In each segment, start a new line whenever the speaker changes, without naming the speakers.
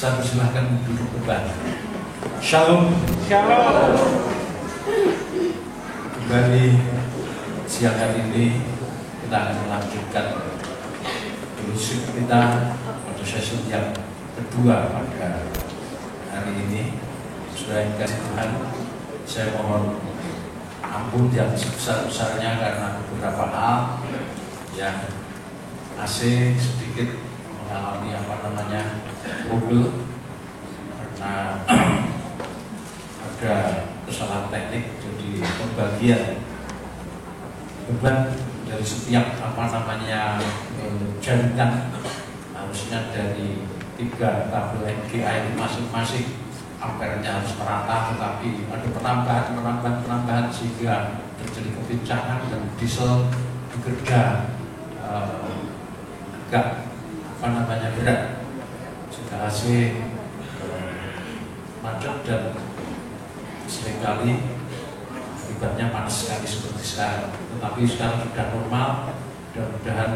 Saya persilahkan duduk kembali. Shalom.
Shalom.
Kembali siang hari ini kita akan melanjutkan worship kita pada sesi yang kedua pada hari ini. Sudah dikasih Tuhan, saya mohon ampun yang sebesar-besarnya karena beberapa hal yang masih sedikit mengalami trouble karena ada kesalahan teknik. Jadi pembagian beban dari setiap jaringan harusnya dari 3 kabel NGI masing-masing ampernya harus merata, tetapi ada penambahan sehingga terjadi kepincangan dan diesel bekerja agak berat sehingga hasil macet dan seringkali akibatnya panas sekali seperti sekarang. Tetapi sekarang sudah normal, mudah-mudahan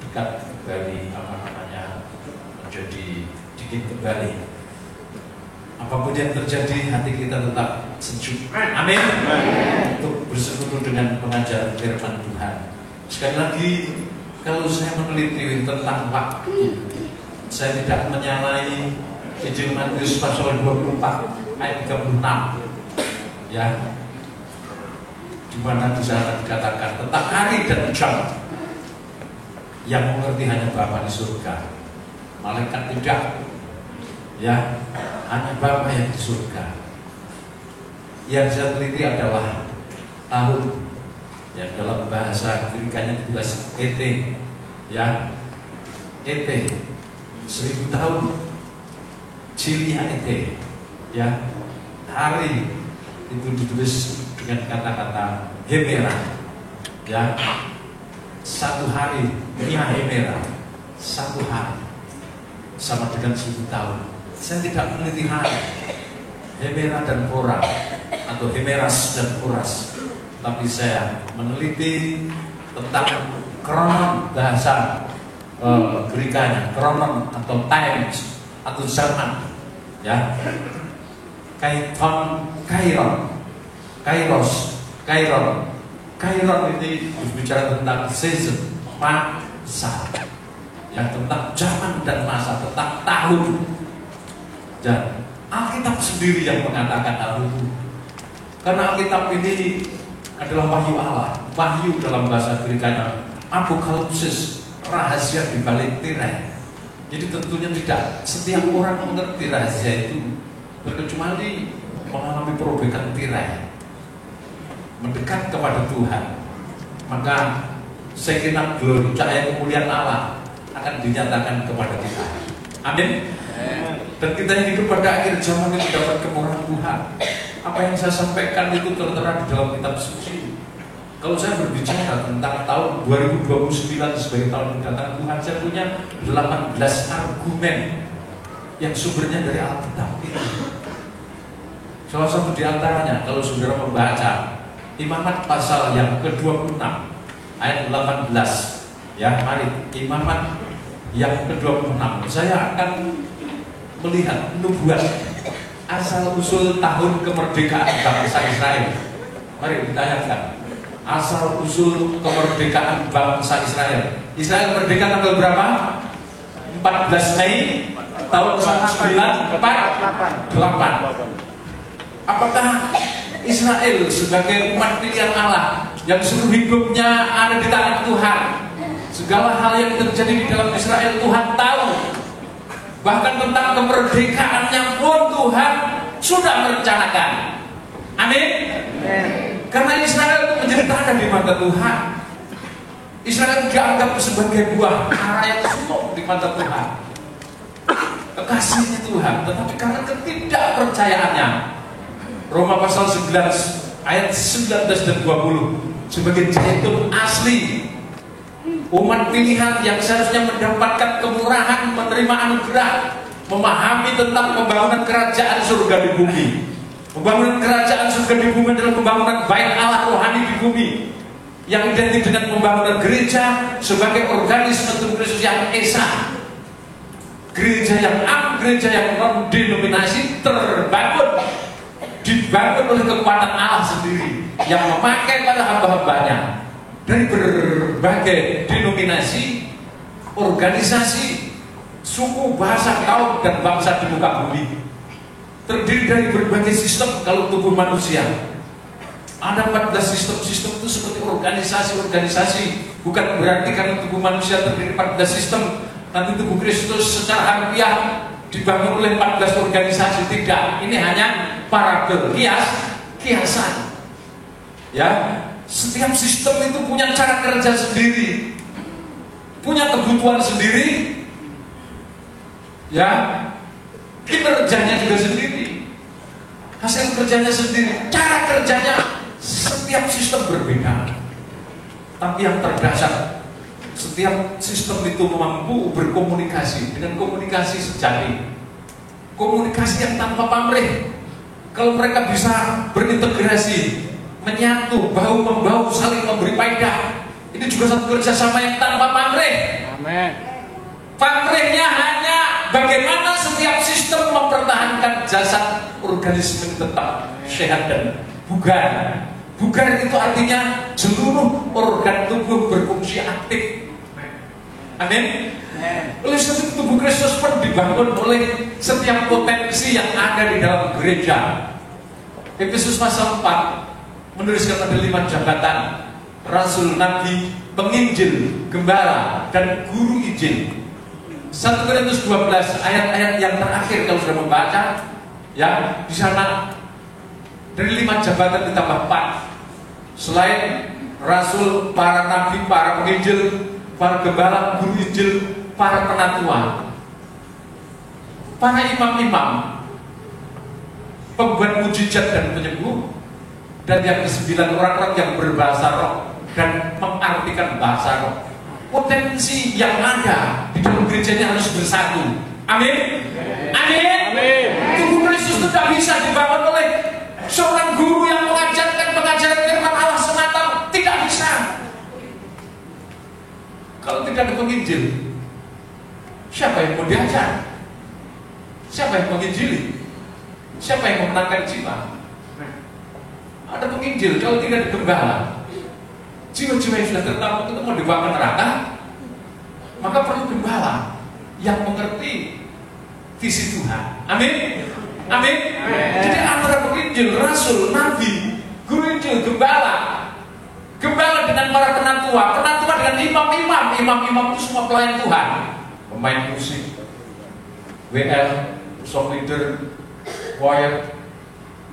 dekat kembali menjadi dingin kembali. Apapun yang terjadi, hati kita tetap sejuk. Amin. Untuk bersekutu dengan pengajaran firman Tuhan. Sekali lagi, kalau saya meneliti tentang waktu, saya tidak menyalahi Injil Matius pasal 24 ayat 36, ya, di mana di sana dikatakan tentang hari dan jam yang mengerti hanya Bapa di surga, malaikat tidak, ya, hanya Bapa yang di surga. Yang saya teliti adalah tahun, ya, dalam bahasa Greek-nya ditulis ET, ya, ET 1000 tahun, Cilia ET, ya, hari itu ditulis dengan kata-kata hemera, ya, 1 hari, hemera, 1 hari sama dengan 1000 tahun. Saya tidak meneliti hari hemera dan kora atau hemeras dan koras, tapi saya meneliti tentang kronon, bahasa Greek-nya kronon atau times atau zaman, ya, kairon, kairos, kairon ini berbicara tentang season, masa, ya, tentang zaman dan masa, tentang tahun. Dan Alkitab sendiri yang mengatakan hal itu, karena Alkitab ini adalah wahyu Allah, wahyu dalam bahasa Greek-nya apokalipsis, rahasia di balik tirai. Jadi tentunya tidak setiap orang mengerti rahasia itu, berkecuali mengalami perobekan tirai, mendekat kepada Tuhan, maka segenap glory, cahaya kemuliaan Allah akan dinyatakan kepada kita. Amin. Dan kita yang hidup pada akhir zaman itu dapat kemurahan Tuhan. Apa yang saya sampaikan itu tertera di dalam kitab suci. Kalau saya berbicara tentang tahun 2029 sebagai tahun kedatangan Tuhan, saya punya 18 argumen yang sumbernya dari Alkitab itu. Salah satu di antaranya, kalau saudara membaca Imamat pasal yang ke-26 ayat 18, ya, mari Imamat yang ke-26. Saya akan melihat nubuat asal usul tahun kemerdekaan bangsa Israel. Mari ditanyakan asal usul kemerdekaan bangsa Israel. Israel merdeka tanggal berapa? 14 Mei tahun 1948. Apakah Israel sebagai umat pilihan Allah yang seluruh hidupnya ada di tangan Tuhan, segala hal yang terjadi di dalam Israel Tuhan tahu, bahkan tentang kemerdekaannya pun Tuhan sudah merencanakan. Amin. Karena Israel itu menjadi tanda di mata Tuhan. Israel dianggap sebagai buah ara yang sumuk di mata Tuhan, kekasihnya Tuhan. Tetapi karena ketidakpercayaannya, Roma pasal 11 ayat 19 dan 20, sebagai zaitun asli, umat pilihan yang seharusnya mendapatkan kemurahan, menerima anugerah, memahami tentang pembangunan kerajaan surga di bumi. Pembangunan kerajaan surga di bumi adalah pembangunan bait Allah rohani di bumi, yang identik dengan pembangunan gereja sebagai organisme tubuh Kristus yang esa. gereja yang gereja yang non denominasi dibangun oleh kekuatan Allah sendiri yang memakai para hamba-hambanya dari berbagai denominasi, organisasi, suku, bahasa, kaum, dan bangsa di muka bumi. Terdiri dari berbagai sistem. Kalau tubuh manusia ada 14 sistem itu seperti organisasi. Bukan berarti karena tubuh manusia terdiri 14 sistem nanti tubuh Kristus secara harfiah dibangun oleh 14 organisasi. Tidak, ini hanya parabel, kiasan. Ya, setiap sistem itu punya cara kerja sendiri, punya kebutuhan sendiri, ya, kinerjanya juga sendiri, hasil kerjanya sendiri, cara kerjanya setiap sistem berbeda. Tapi yang terdasar, setiap sistem itu mampu berkomunikasi dengan komunikasi sejati, komunikasi yang tanpa pamrih. Kalau mereka bisa berintegrasi, menyatu, bahu membahu, saling memberi faedah, ini juga satu kerjasama yang tanpa pamrih.
Amin.
Pamrihnya hanya bagaimana setiap sistem mempertahankan jasad organisme tetap sehat dan bugar. Bugar itu artinya seluruh organ tubuh berfungsi aktif. Amin. Oleh sebab itu tubuh Kristus pun dibangun oleh setiap potensi yang ada di dalam gereja. Efesus pasal 4 menuliskan ada 5 jabatan: rasul, nabi, penginjil, gembala, dan guru Injil. 1 Korintus 12 ayat-ayat yang terakhir kalau sudah membaca, ya, di sana dari 5 jabatan ditambah 4. Selain rasul, para nabi, para penginjil, para gembala, guru Injil, para penatua, para imam-imam, pembuat mujizat dan penyembuh, dan yang ke-9 orang-orang yang berbahasa roh dan mengartikan bahasa roh. Potensi yang ada di dalam gerejanya harus bersatu. Amin. Amin. Amin. Tubuh Kristus tidak bisa dibangun oleh seorang guru yang mengajarkan pengajaran firman Allah semata. Tidak bisa. Kalau tidak ada penginjil, siapa yang mau diajar? Siapa yang menginjili? Siapa yang memenangkan jiwa? Ada penginjil, kalau tidak ada gembala, jiwa-jiwa yang sudah tertampung itu mau dibawa ke neraka, maka perlu gembala yang mengerti visi Tuhan. Amin. Amin. Jadi antara penginjil, rasul, nabi, guru Injil, gembala dengan para penatua dengan imam-imam itu semua pelayan Tuhan, pemain musik, WL, song leader, choir,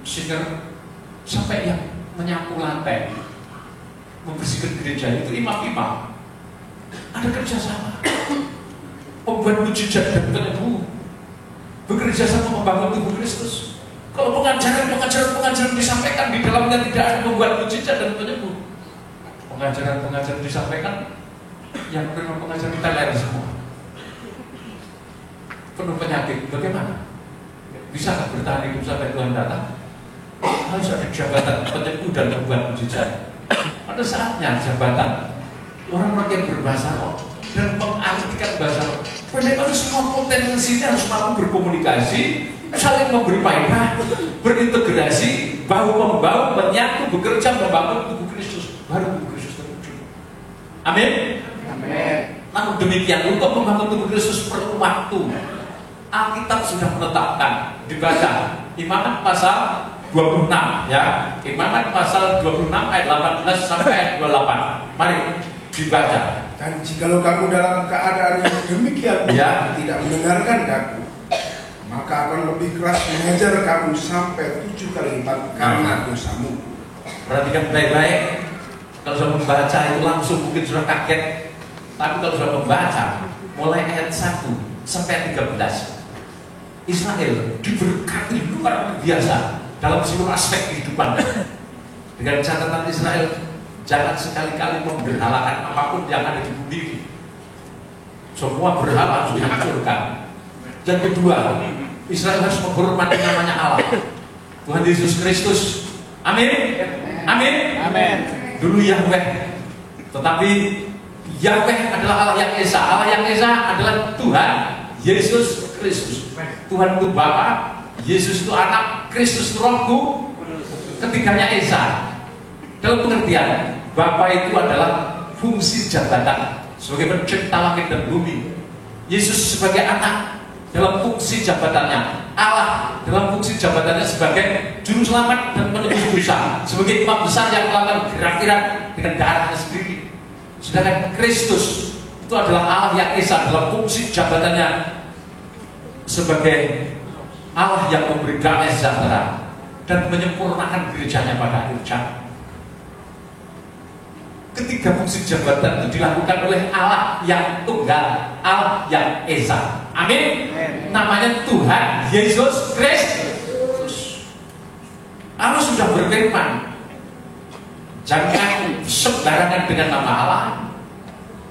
singer, sampai yang menyapu lantai, membersihkan gereja, itu imam-imam. Ada kerjasama. Pembuat mujizat dan penyembuh bekerja sama membangun tubuh Kristus. Kalau pengajaran disampaikan, di dalamnya tidak ada membuat mujizat dan penyembuh. Pengajaran disampaikan, yang memang pengajaran teler semua, penuh penyakit. Bagaimana? Bisa bertahan hidup sampai Tuhan datang? Harus ada jabatan penyembuh dan membuat mujizat. Pada saatnya jabatan orang-orang yang berbahasa roh dan mengartikan bahasa roh. Bagaimana semua potensinya harus mampu berkomunikasi, saling memberi faedah, berintegrasi, bahu membahu, menyatu, bekerja, membangun tubuh Kristus. Baru tubuh Kristus terwujud. Amin. Amin. Namun demikian, untuk membangun tubuh Kristus perlu waktu. Alkitab sudah menetapkan, dibaca Imamat pasal 26, ya. Imamat pasal 26 ayat 18 sampai ayat 28. Mari dibaca.
Dan jikalau kamu dalam keadaan yang demikian,
ya,
tidak mendengarkan aku, maka akan lebih keras mengajar kamu sampai 7 kali lipat karena dosamu.
Perhatikan baik-baik. Kalau sudah membaca itu langsung mungkin sudah kaget. Tapi kalau sudah membaca mulai ayat 1 sampai 13, Israel diberkati luar biasa dalam seluruh aspek kehidupan. Dengan catatan Israel, jangan sekali-kali memberhalakan apapun yang ada di bumi ini. Semua berhala harus dihancurkan. Dan kedua, Israel harus menghormati namanya Allah, Tuhan Yesus Kristus. Amin. Amin. Amin. Dulu Yahweh, tetapi Yahweh adalah Allah yang Esa. Allah yang Esa adalah Tuhan Yesus Kristus. Tuhan itu Bapa, Yesus itu Anak, Kristus itu Rohku, ketiganya Esa. Dalam pengertian, Bapa itu adalah fungsi jabatan sebagai pencipta langit dan bumi. Yesus sebagai anak dalam fungsi jabatannya, Allah dalam fungsi jabatannya sebagai juru selamat dan penebus dosa, sebagai imam besar yang melakukan gerak-gerak dengan darahnya sendiri. Sedangkan Kristus itu adalah Allah yang Esa dalam fungsi jabatannya sebagai Allah yang memberi damai sejahtera dan menyempurnakan gerejanya pada akhir zaman. Ketiga fungsi jabatan itu dilakukan oleh Allah yang tunggal, Allah yang Esa. Amin. Namanya Tuhan Yesus Kristus. Allah sudah berfirman, jangan sembarangan dengan nama Allah,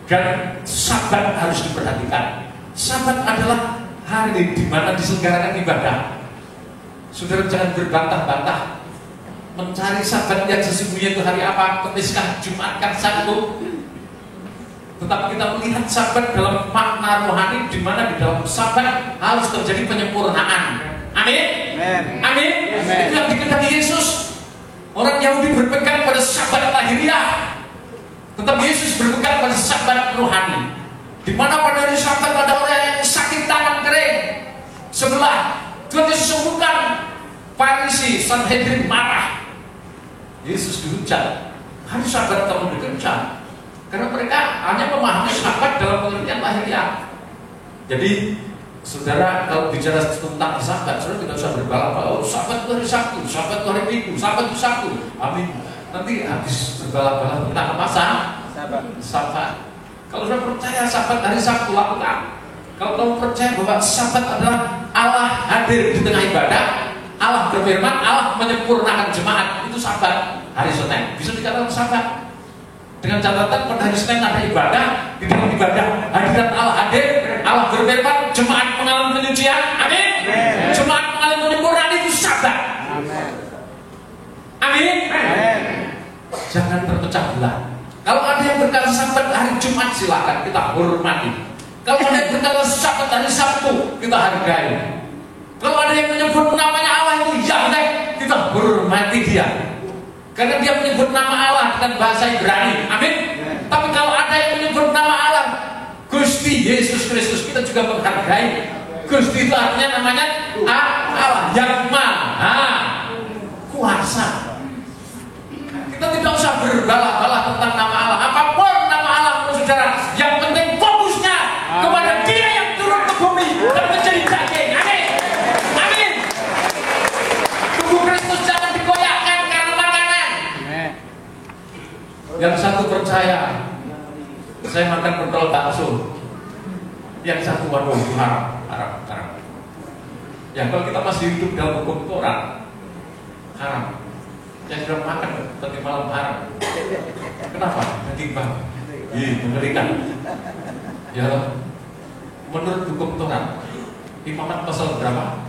dan Sabat harus diperhatikan. Sabat adalah hari di mana diselenggarakan ibadah. Saudara jangan berbantah-bantah mencari Sabat yang sesungguhnya itu hari apa, Kemiskah, Jumat, kan Sabtu. Tetapi kita melihat Sabat dalam makna rohani, di mana di dalam Sabat harus terjadi penyempurnaan. Amin. Amin. Itu yang dikehendaki Yesus. Orang Yahudi berpegang pada Sabat lahiriah, tetapi Yesus berpegang pada Sabat rohani, di mana pada hari Sabat ada orang yang sakit tangan kering sebelah, Tuhan Yesus sembuhkan. Farisi, Sanhedrin marah. Yesus dihujat, hari Sabat kamu bekerja, karena mereka hanya memahami Sabat dalam pengertian lahiriah. Jadi saudara kalau bicara tentang Sabat, saudara tidak usah berbalap-balap. Oh, Sabat itu hari Sabtu, Sabat itu hari Minggu, Sabat itu Sabtu. Amin. Nanti habis berbalap-balap tentang apa? Sabat. Kalau saudara percaya Sabat hari Sabtu, lakukan. Kalau kamu percaya bahwa Sabat adalah Allah hadir di tengah ibadah, Allah berfirman, Allah menyempurnakan jemaat, itu Sabat. Hari Senin bisa dikatakan Sabat. Dengan catatan pada hari Senin ada ibadah, di dalam ibadah hadirat Allah hadir, Allah berfirman, jemaat mengalami penyucian. Amin. Jemaat mengalami penyempurnaan, itu Sabat. Amin. Jangan terpecah belah. Kalau ada yang berkata Sabat hari Jumat, silakan kita hormati. Kalau ada yang berkata Sabat hari Sabtu, kita hargai. Kalau ada yang menyebut namanya Allah itu Yahweh, kita hormati dia, karena dia menyebut nama Allah dengan bahasa Ibrani. Amin. Tapi kalau ada yang menyebut nama Allah Gusti Yesus Kristus, kita juga menghargai. Gusti itu artinya namanya Allah yang Maha Kuasa. Kita tidak usah berbalah-balah tentang nama Allah. Apapun nama Allah, saudara, yang penting fokusnya kepada Dia yang turun ke bumi dan menjadi daging. Amin. Amin. Tubuh Kristus jangan dikoyakkan karena makanan. Yang satu percaya, saya makan pentol bakso. Yang satu waduh, haram. Ya kalau kita masih hidup dalam hukum Taurat, haram. Yang sudah makan tadi malam haram. Kenapa? Daging babi. Mengerikan. Ya, menurut hukum Taurat, Imamat pasal berapa?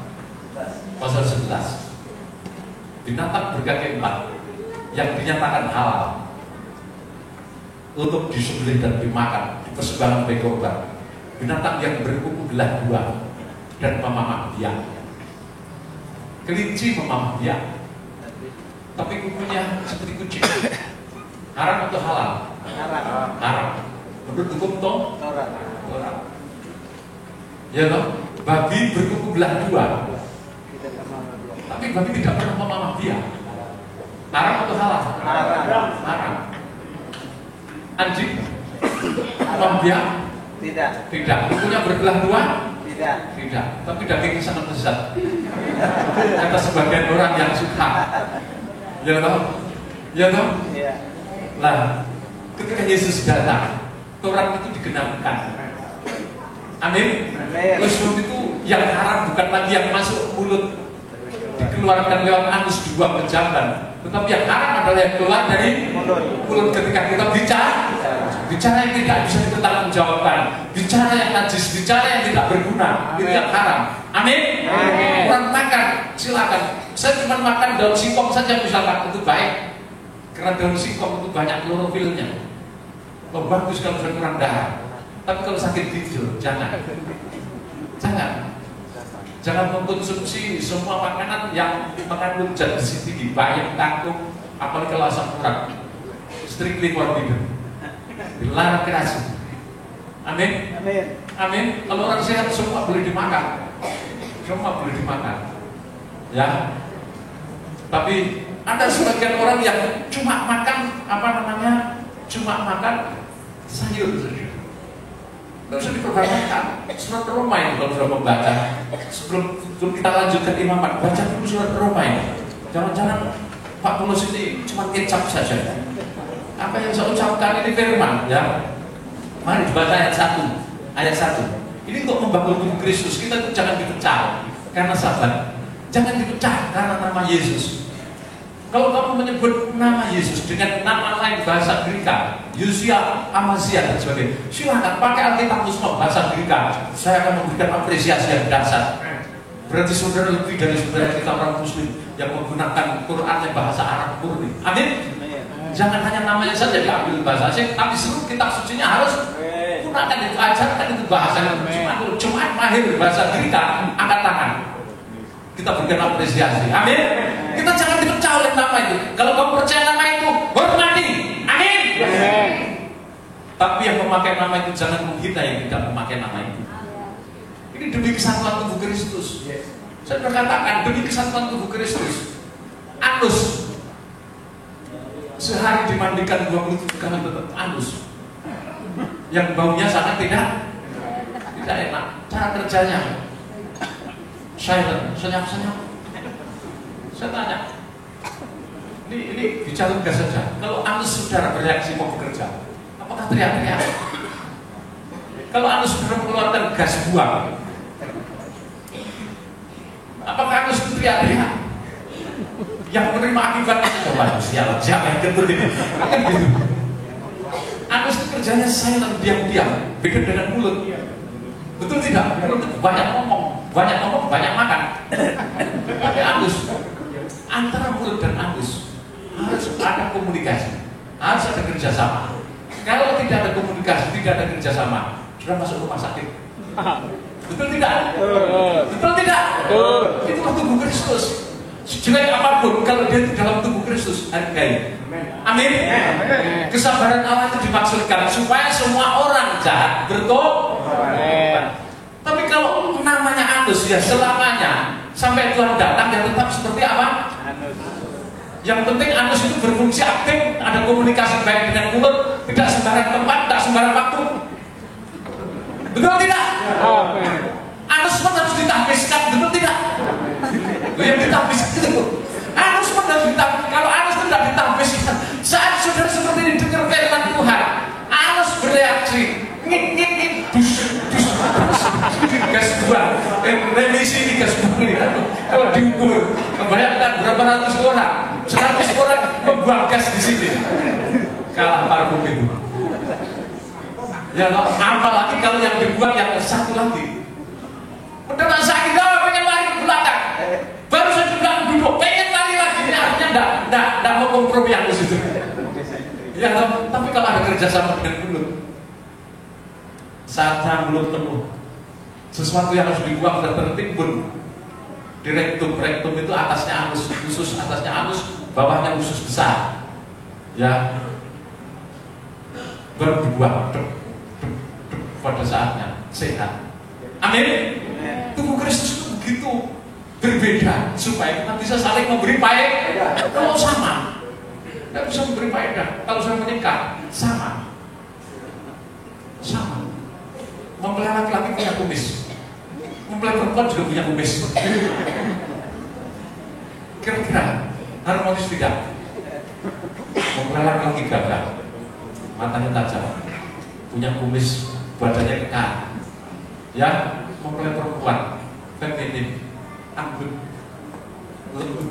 Pasal 11. Binatang berkaki 4 yang dinyatakan halal untuk disembelih dan dimakan, dipersembahkan sebagai korban. Binatang yang berkuku belah 2 dan memamah biak. Kelinci memamah biak, tapi kukunya seperti kucing. Haram atau halal? Haram. Menurut hukum Taurat. Ya toh? Babi berkuku belah 2, tapi babi tidak pernah memamah biak. Haram atau halal? Haram. Anjing memamah biak? Tidak. Kukunya berbelah 2? Tidak. Tapi dagingnya sangat lezat. Kata sebagian orang yang suka. Ya toh? Nah, ketika Yesus datang, Taurat itu digenapkan. Amin. Sebab itu yang haram bukan lagi yang masuk mulut, dikeluarkan lewat anus di buang pejaban, tetapi yang haram adalah yang keluar dari mulut ketika kita bicara yang tidak bisa dipertanggungjawabkan, bicara yang najis, bicara yang tidak berguna. Itu yang haram. Amin. Orang makan, silakan. Saya cuma makan daun singkong saja misalkan, itu baik, karena daun singkong itu banyak klorofilnya. Bagus kalau sudah kurang darah. Tapi kalau sakit ginjal, jangan Jangan mengkonsumsi semua makanan yang mengandung zat besi tinggi, bayam, kangkung, apalagi kalau asam urat. Strictly forbidden. Dilarang keras. Amin.
Amin.
Amin. Kalau orang sehat semua boleh dimakan. Semua boleh dimakan. Ya. Tapi ada sebagian orang yang cuma makan cuma makan sayur saja. Tidak usah diperbanyak. Surat Roma ini kalau sudah membaca, sebelum kita lanjutkan imamat, baca dulu surat Roma ini. Jangan-jangan Pak Paulus ini cuma kecap saja. Apa yang saya ucapkan ini firman, ya. Mari dibaca ayat 1. Ayat 1. Ini untuk membangun tubuh Kristus. Kita itu jangan dipecah karena sahabat. Jangan dipecah karena nama Yesus. Kalau kamu menyebut nama Yesus dengan nama lain bahasa Greka, Yusia, Amasia dan sebagainya, silakan pakai Alkitab Muslim bahasa Greka. Saya akan memberikan apresiasi yang dasar. Berarti saudara lebih dari saudara kita orang Muslim yang menggunakan Quran yang bahasa Arab murni. Amin. Jangan hanya namanya saja diambil bahasa asing, tapi seluruh kitab sucinya harus gunakan itu, ajarkan itu bahasa. Cuma mahir bahasa Greka, angkat tangan. Kita berikan apresiasi. Amin. Kita jangan dipecah oleh nama itu. Kalau kamu percaya nama itu, hormati. Amin. Tapi yang memakai nama itu jangan menghina yang tidak memakai nama itu. Ini demi kesatuan tubuh Kristus. Saya berkatakan demi kesatuan tubuh Kristus. Anus sehari dimandikan 27 kali tetap anus. Yang baunya sangat tidak enak. Cara kerjanya silent, senyap-senyap. Saya tanya, ini bicara gas saja. Kalau anus saudara bereaksi mau bekerja, apakah teriak-teriak? Kalau anus saudara mengeluarkan gas buang, apakah anus itu teriak-teriak? Yang menerima akibatnya, coba siapa yang ketut ini? Kan gitu. Anus itu kerjanya silent, diam-diam, beda dengan mulut. Betul tidak? Mulut itu banyak ngomong, banyak makan. Tapi anus, antara mulut dan anus harus ada komunikasi, harus ada kerjasama. Kalau tidak ada komunikasi, tidak ada kerjasama, sudah masuk rumah sakit. Betul tidak? Betul tidak? Itulah tubuh Kristus. Sejelek apapun, kalau dia di dalam tubuh Kristus, hargai. Amin. Kesabaran Allah itu dimaksudkan supaya semua orang jahat bertobat. Tapi kalau namanya anus ya selamanya sampai Tuhan datang ya tetap seperti apa? Yang penting anus itu berfungsi aktif, ada komunikasi baik dengan mulut, tidak sembarang tempat, tidak sembarang waktu. Betul tidak? Anus pun harus ditahbiskan, betul tidak? Yang ditahbiskan itu anus pun harus ditahbiskan. Kalau anus itu tidak ditahbiskan, saat saudara seperti ini dengar firman Tuhan, anus bereaksi, ngit, dus, gas buang, remisi ini gas buang ini. Kalau diukur, membayangkan berapa ratus orang, 100 orang membuang gas di sini, kalah parfum itu. Ya, apalagi kalau yang dibuang yang satu lagi. Udah sakit, pengen lari ke belakang. Baru saja bilang duduk, pengen lari lagi. Ini artinya enggak mau kompromi yang di situ. Ya, tapi kalau ada kerjasama dengan mulut, saat mulut penuh, sesuatu yang harus dibuang dan tertimbun di rektum. Rektum itu atasnya anus, usus atasnya anus, bawahnya usus besar. Ya, baru dibuang pada saatnya sehat. Amin. Tubuh Kristus itu begitu berbeda supaya kita bisa saling memberi faedah. Kalau sama, tidak bisa memberi faedah. Kalau saya menikah, sama. Mempelai laki-laki punya kumis, mempelai perempuan juga punya kumis. Kira-kira harmonis tidak? Mempelai laki-laki gagah, matanya tajam, punya kumis, badannya kekar. Ya, mempelai perempuan feminim, anggun, lembut,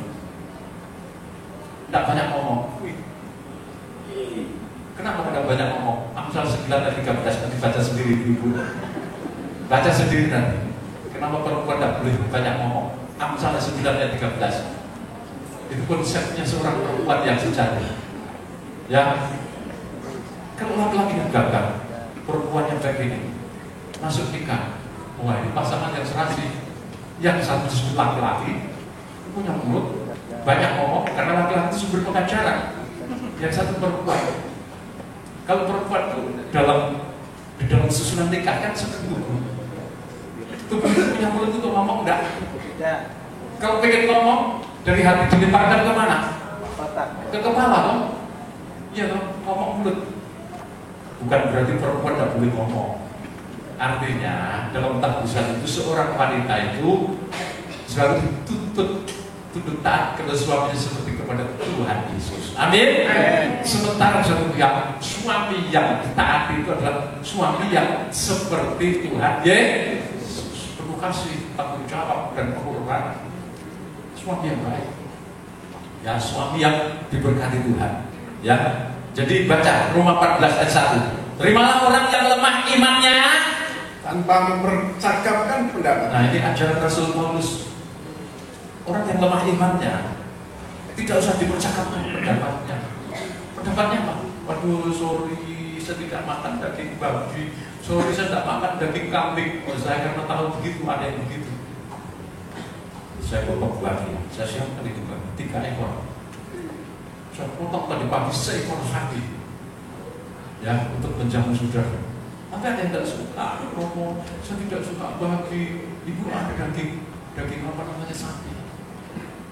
tidak banyak ngomong. Kenapa tidak banyak ngomong? Amsal 9 dan 13 nanti baca sendiri ibu. Baca sendiri nanti. Kenapa perempuan tidak boleh banyak ngomong? Amsal 9 dan 13. Itu konsepnya seorang perempuan yang sejati. Ya, kalau laki-laki yang gagal, perempuan yang baik ini masuk nikah, Wah, ini pasangan yang serasi. Yang satu disebut laki-laki, punya mulut, banyak ngomong, karena laki-laki itu sumber pengajaran. Yang satu perempuan. Kalau perempuan itu di dalam susunan nikah kan seperti tubuh. Tubuh itu punya mulut untuk ngomong enggak? Kalau pengen ngomong, dari hati dilemparkan ke mana? Ke kepala dong. Iya dong, ngomong mulut. Bukan berarti perempuan tidak boleh ngomong. Artinya dalam tahusan itu seorang wanita itu selalu dituntut taat kepada suaminya seperti kepada Tuhan Yesus. Amin. Sementara satu yang suami yang taat itu adalah suami yang seperti Tuhan Yesus, penuh kasih, tanggung jawab dan pengorbanan. Suami yang baik. Ya, suami yang diberkati Tuhan. Ya. Jadi baca Roma 14 ayat 1. Terimalah orang yang lemah imannya
tanpa mempercakapkan pendapat.
Nah, ini ajaran Rasul Paulus. Orang yang lemah imannya tidak usah dipercakapkan pendapatnya. Pendapatnya apa? Waduh, sorry, saya tidak makan daging babi. Sorry, saya tidak makan daging kambing. Oh, saya karena tahu begitu, ada yang begitu. Saya potong babi. Saya siapkan itu kan 3 ekor. Saya potong tadi pagi seekor sapi. Ya, untuk menjamu saudara. Tapi ada yang tidak suka. Romo, saya tidak suka babi. Ibu ada daging apa namanya sapi.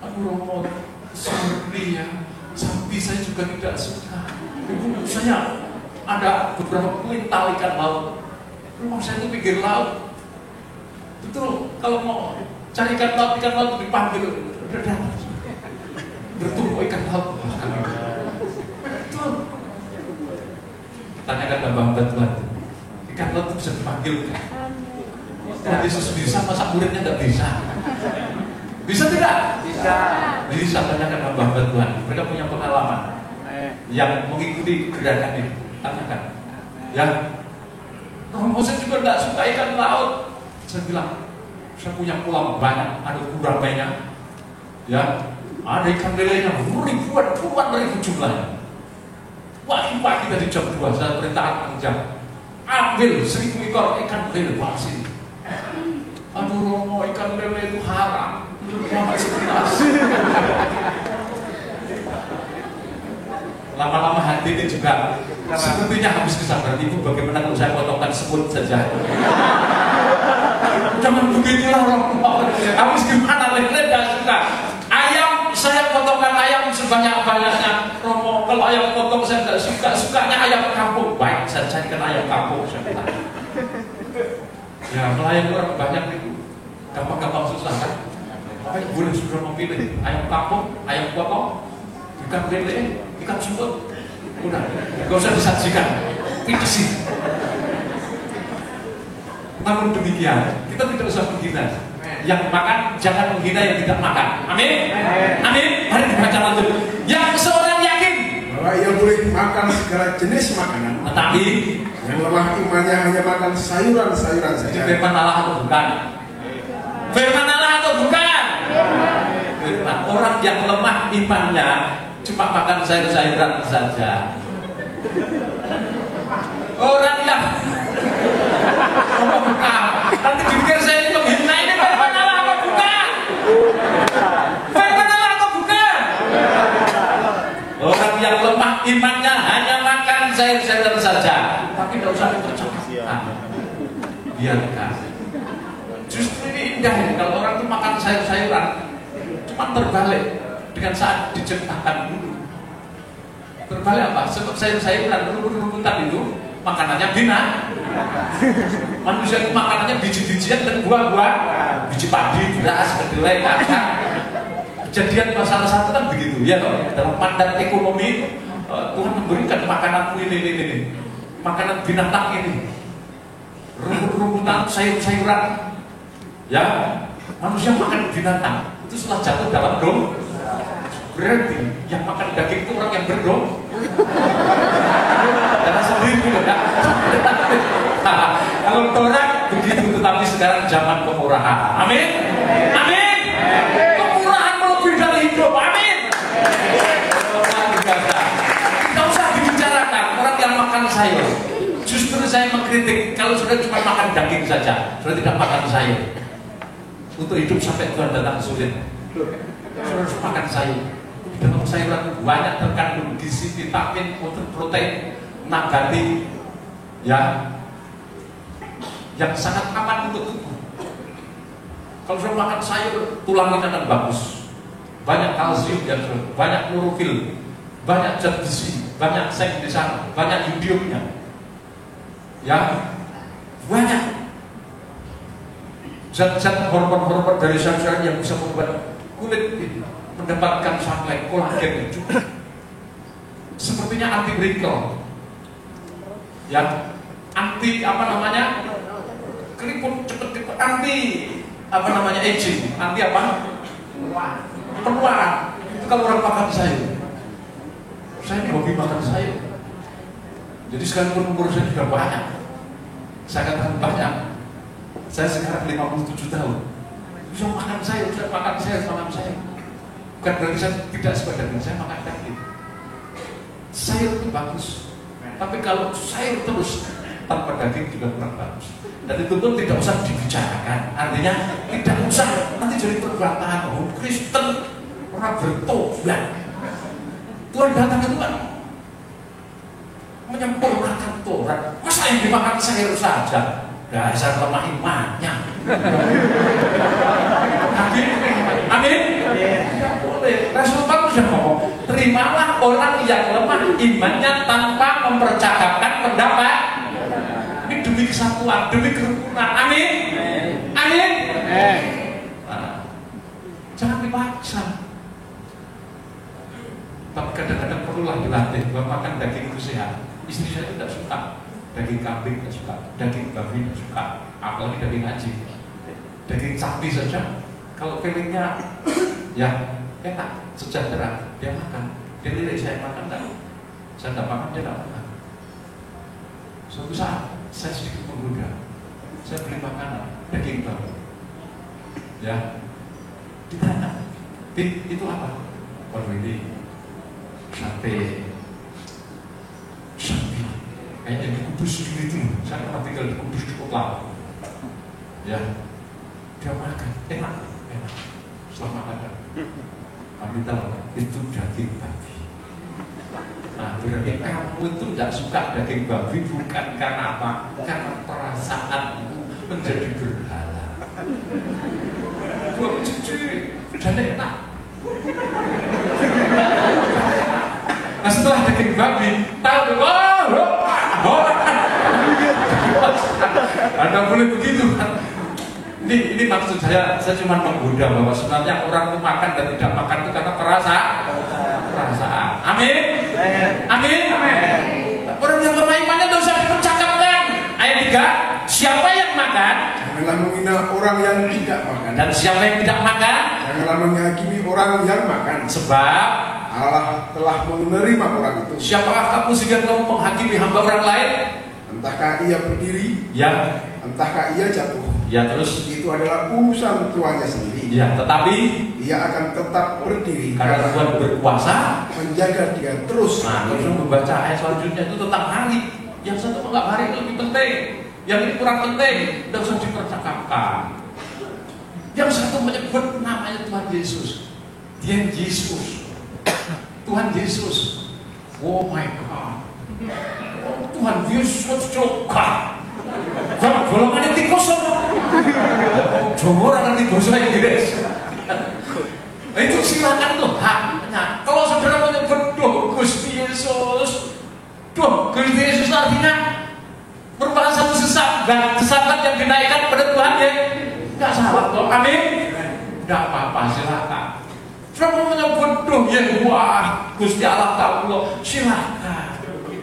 Aduh Romo, sorry ya, sapi saya juga tidak suka. Ibu, saya ada beberapa kuintal ikan laut. Rumah saya itu pinggir laut. Betul, kalau mau cari ikan laut dipanggil bertumpuk ikan laut. Betul. Tanyakan Mbak Tuhan, ikan laut itu bisa dipanggil kan? Tuhan Yesus bisa, masa muridnya tidak bisa? Bisa tidak? Bisa, tanyakan Mbak Tuhan. Mereka punya pengalaman yang mengikuti gerakan ini. Tanyakan. Ya, Romo saya juga tidak suka ikan laut. Saya bilang, saya punya kolam banyak, ada kurang banyak. Ya, ada ikan lelenya ribuan ribu jumlahnya. Pagi-pagi tadi jam 2 saya perintahkan jam ambil 1000 ekor ikan lele bawa sini. Aduh Romo, ikan lele itu haram. Lama-lama hati ini juga sepertinya habis kesabaran. Ibu, bagaimana kalau saya potongkan semut saja? Jangan begitulah Romo. Habis gimana? Lele tidak suka. Ayam, saya potongkan ayam sebanyak-banyaknya. Romo, kalau ayam potong saya tidak suka. Sukanya ayam kampung. Baik, saya carikan ayam kampung. Saya bilang. Ya, melayani orang banyak itu gampang-gampang susah kan? Apa boleh sudah memilih ayam kampung, ayam potong, ikan lele, ikan semut. Udah, gak usah disajikan. Pitisin. Namun demikian, kita tidak usah menghina. Yang makan jangan menghina yang tidak makan. Amin. Amin. Mari dibaca lanjut. Yang seorang yakin
bahwa ia boleh makan segala jenis makanan,
tetapi
yang lemah imannya hanya makan sayuran-sayuran saja.
Firman Allah atau bukan? Firman Allah atau bukan? Firman. Orang yang lemah imannya cuma makan sayur-sayuran saja. Orang yang bukan. Nanti dipikir saya ini menghina. Ini firman Allah atau bukan? Firman Allah atau bukan? Orang yang lemah imannya hanya makan sayur-sayuran saja. Tapi tidak usah dipercakapkan. Biarkan. Justru ini indah ya, kalau orang itu makan sayur-sayuran, cuma terbalik dengan saat diciptakan dulu. Terbalik apa? Sebab sayur-sayuran, rumput-rumputan itu makanannya binatang. Manusia itu makanannya biji-bijian dan buah-buah, biji padi, beras, kedelai, kacang. Kejadian pasal 1 kan begitu ya toh. Dalam mandat ekonomi Tuhan memberikan makananmu ini, makanan binatang ini, rumput-rumputan, sayur-sayuran. Ya, manusia makan binatang itu setelah jatuh dalam dom. Berarti yang makan daging itu orang yang berdom. Karena sendiri ya. Kalau orang begitu, tetapi sekarang zaman kemurahan. Amin. Amin. Kemurahan melebihi dari hidup. Amin. Tidak usah dibicarakan orang yang makan sayur. Justru saya mengkritik kalau sudah saudara cuma makan daging saja, saudara tidak makan sayur. Untuk hidup sampai Tuhan datang sulit. Saudara harus makan sayur. Di dalam sayuran banyak terkandung gizi, vitamin, protein, nabati, ya, yang sangat aman untuk tubuh. Kalau sudah makan sayur, tulang kita akan bagus. Banyak kalsium, ya, banyak klorofil, banyak zat gizi, banyak seng di sana, banyak yodiumnya. Ya, banyak zat-zat hormon-hormon dari sel-sel yang bisa membuat kulit mendapatkan sunlight, kolagen itu. Sepertinya anti wrinkle, ya, anti apa namanya, keriput cepet-cepet, anti apa namanya aging, anti apa? Penuaan. Itu kalau orang makan sayur. Saya hobi makan sayur. Jadi sekalipun umur saya sudah banyak, saya katakan banyak. Saya sekarang 57 tahun. Bisa makan sayur, saya makan sayur. Bukan berarti saya tidak suka daging, saya makan daging. Sayur itu bagus. Tapi kalau sayur terus tanpa daging juga kurang bagus. Dan itu pun tidak usah dibicarakan. Artinya tidak usah nanti jadi perbuatan Kristen orang bertobat. Tuhan datang itu kan menyempurnakan Taurat. Masa yang dimakan sayur saja? Dasar lemah imannya. Amin. Amin. Tidak boleh. Rasul Paulus sudah ngomong, terimalah orang yang lemah imannya tanpa mempercakapkan pendapat. Ini demi kesatuan, demi kerukunan. Amin. Amin. Nah, jangan dipaksa. Tapi kadang-kadang perlulah dilatih bahwa makan daging itu sehat. Istri saya tidak suka daging kambing, tidak suka daging babi, tidak suka, apalagi daging anjing, daging sapi saja. Kalau feelingnya ya enak, sejahtera, dia makan. Dia lirik saya makan, enggak. Saya tidak makan, dia tidak makan. Suatu saat saya sedikit menggoda, saya beli makanan daging babi. Ya, ditanya, itu apa? Waduh, ini sate sapi. Kayaknya di Kudus gitu. Saya pernah tinggal di Kudus cukup lama. Ya, dia makan, enak. Setelah makan, kami tahu itu daging babi. Nah, berarti kamu itu tidak suka daging babi bukan karena apa? Karena perasaan menjadi berhala. Buat cuci dan enak. Nah, setelah daging babi, tahu, Anda boleh begitu kan? Ini maksud saya cuma menggoda bahwa sebenarnya orang itu makan dan tidak makan itu karena perasaan. Amin. Amin. Orang yang lemah imannya tidak usah dipercakapkan. Ayat 3, siapa yang makan?
Janganlah menghina orang yang tidak makan.
Dan siapa yang tidak makan?
Janganlah menghakimi orang yang makan.
Sebab
Allah telah menerima orang itu.
Siapakah kamu sehingga kamu menghakimi hamba orang lain?
Entahkah ia berdiri,
ya,
entahkah ia jatuh,
ya, terus
itu adalah urusan tuannya sendiri.
Ya, tetapi
ia akan tetap berdiri
karena Tuhan berkuasa
menjaga dia terus.
Nah, terus membaca ayat selanjutnya itu tentang hari. Yang satu menganggap hari itu lebih penting, yang ini kurang penting, tidak usah dipercakapkan. Yang satu menyebut namanya Tuhan Yesus. Dia Yesus, Tuhan Yesus. Oh my God. Oh, Tuhan Yesus juga. Kalau golongannya tikus apa? Jowo orang tikus Inggris. Itu silakan tuh haknya. Kalau saudara menyebut doh Gusti Yesus, doh Gusti Yesus artinya merupakan satu sesaat yang dinaikkan pada Tuhan ya. Enggak salah toh. Amin. Enggak apa-apa, silakan. Sudah mau menyebut doh Yehuwah Gusti Allah Ta'ala, silakan.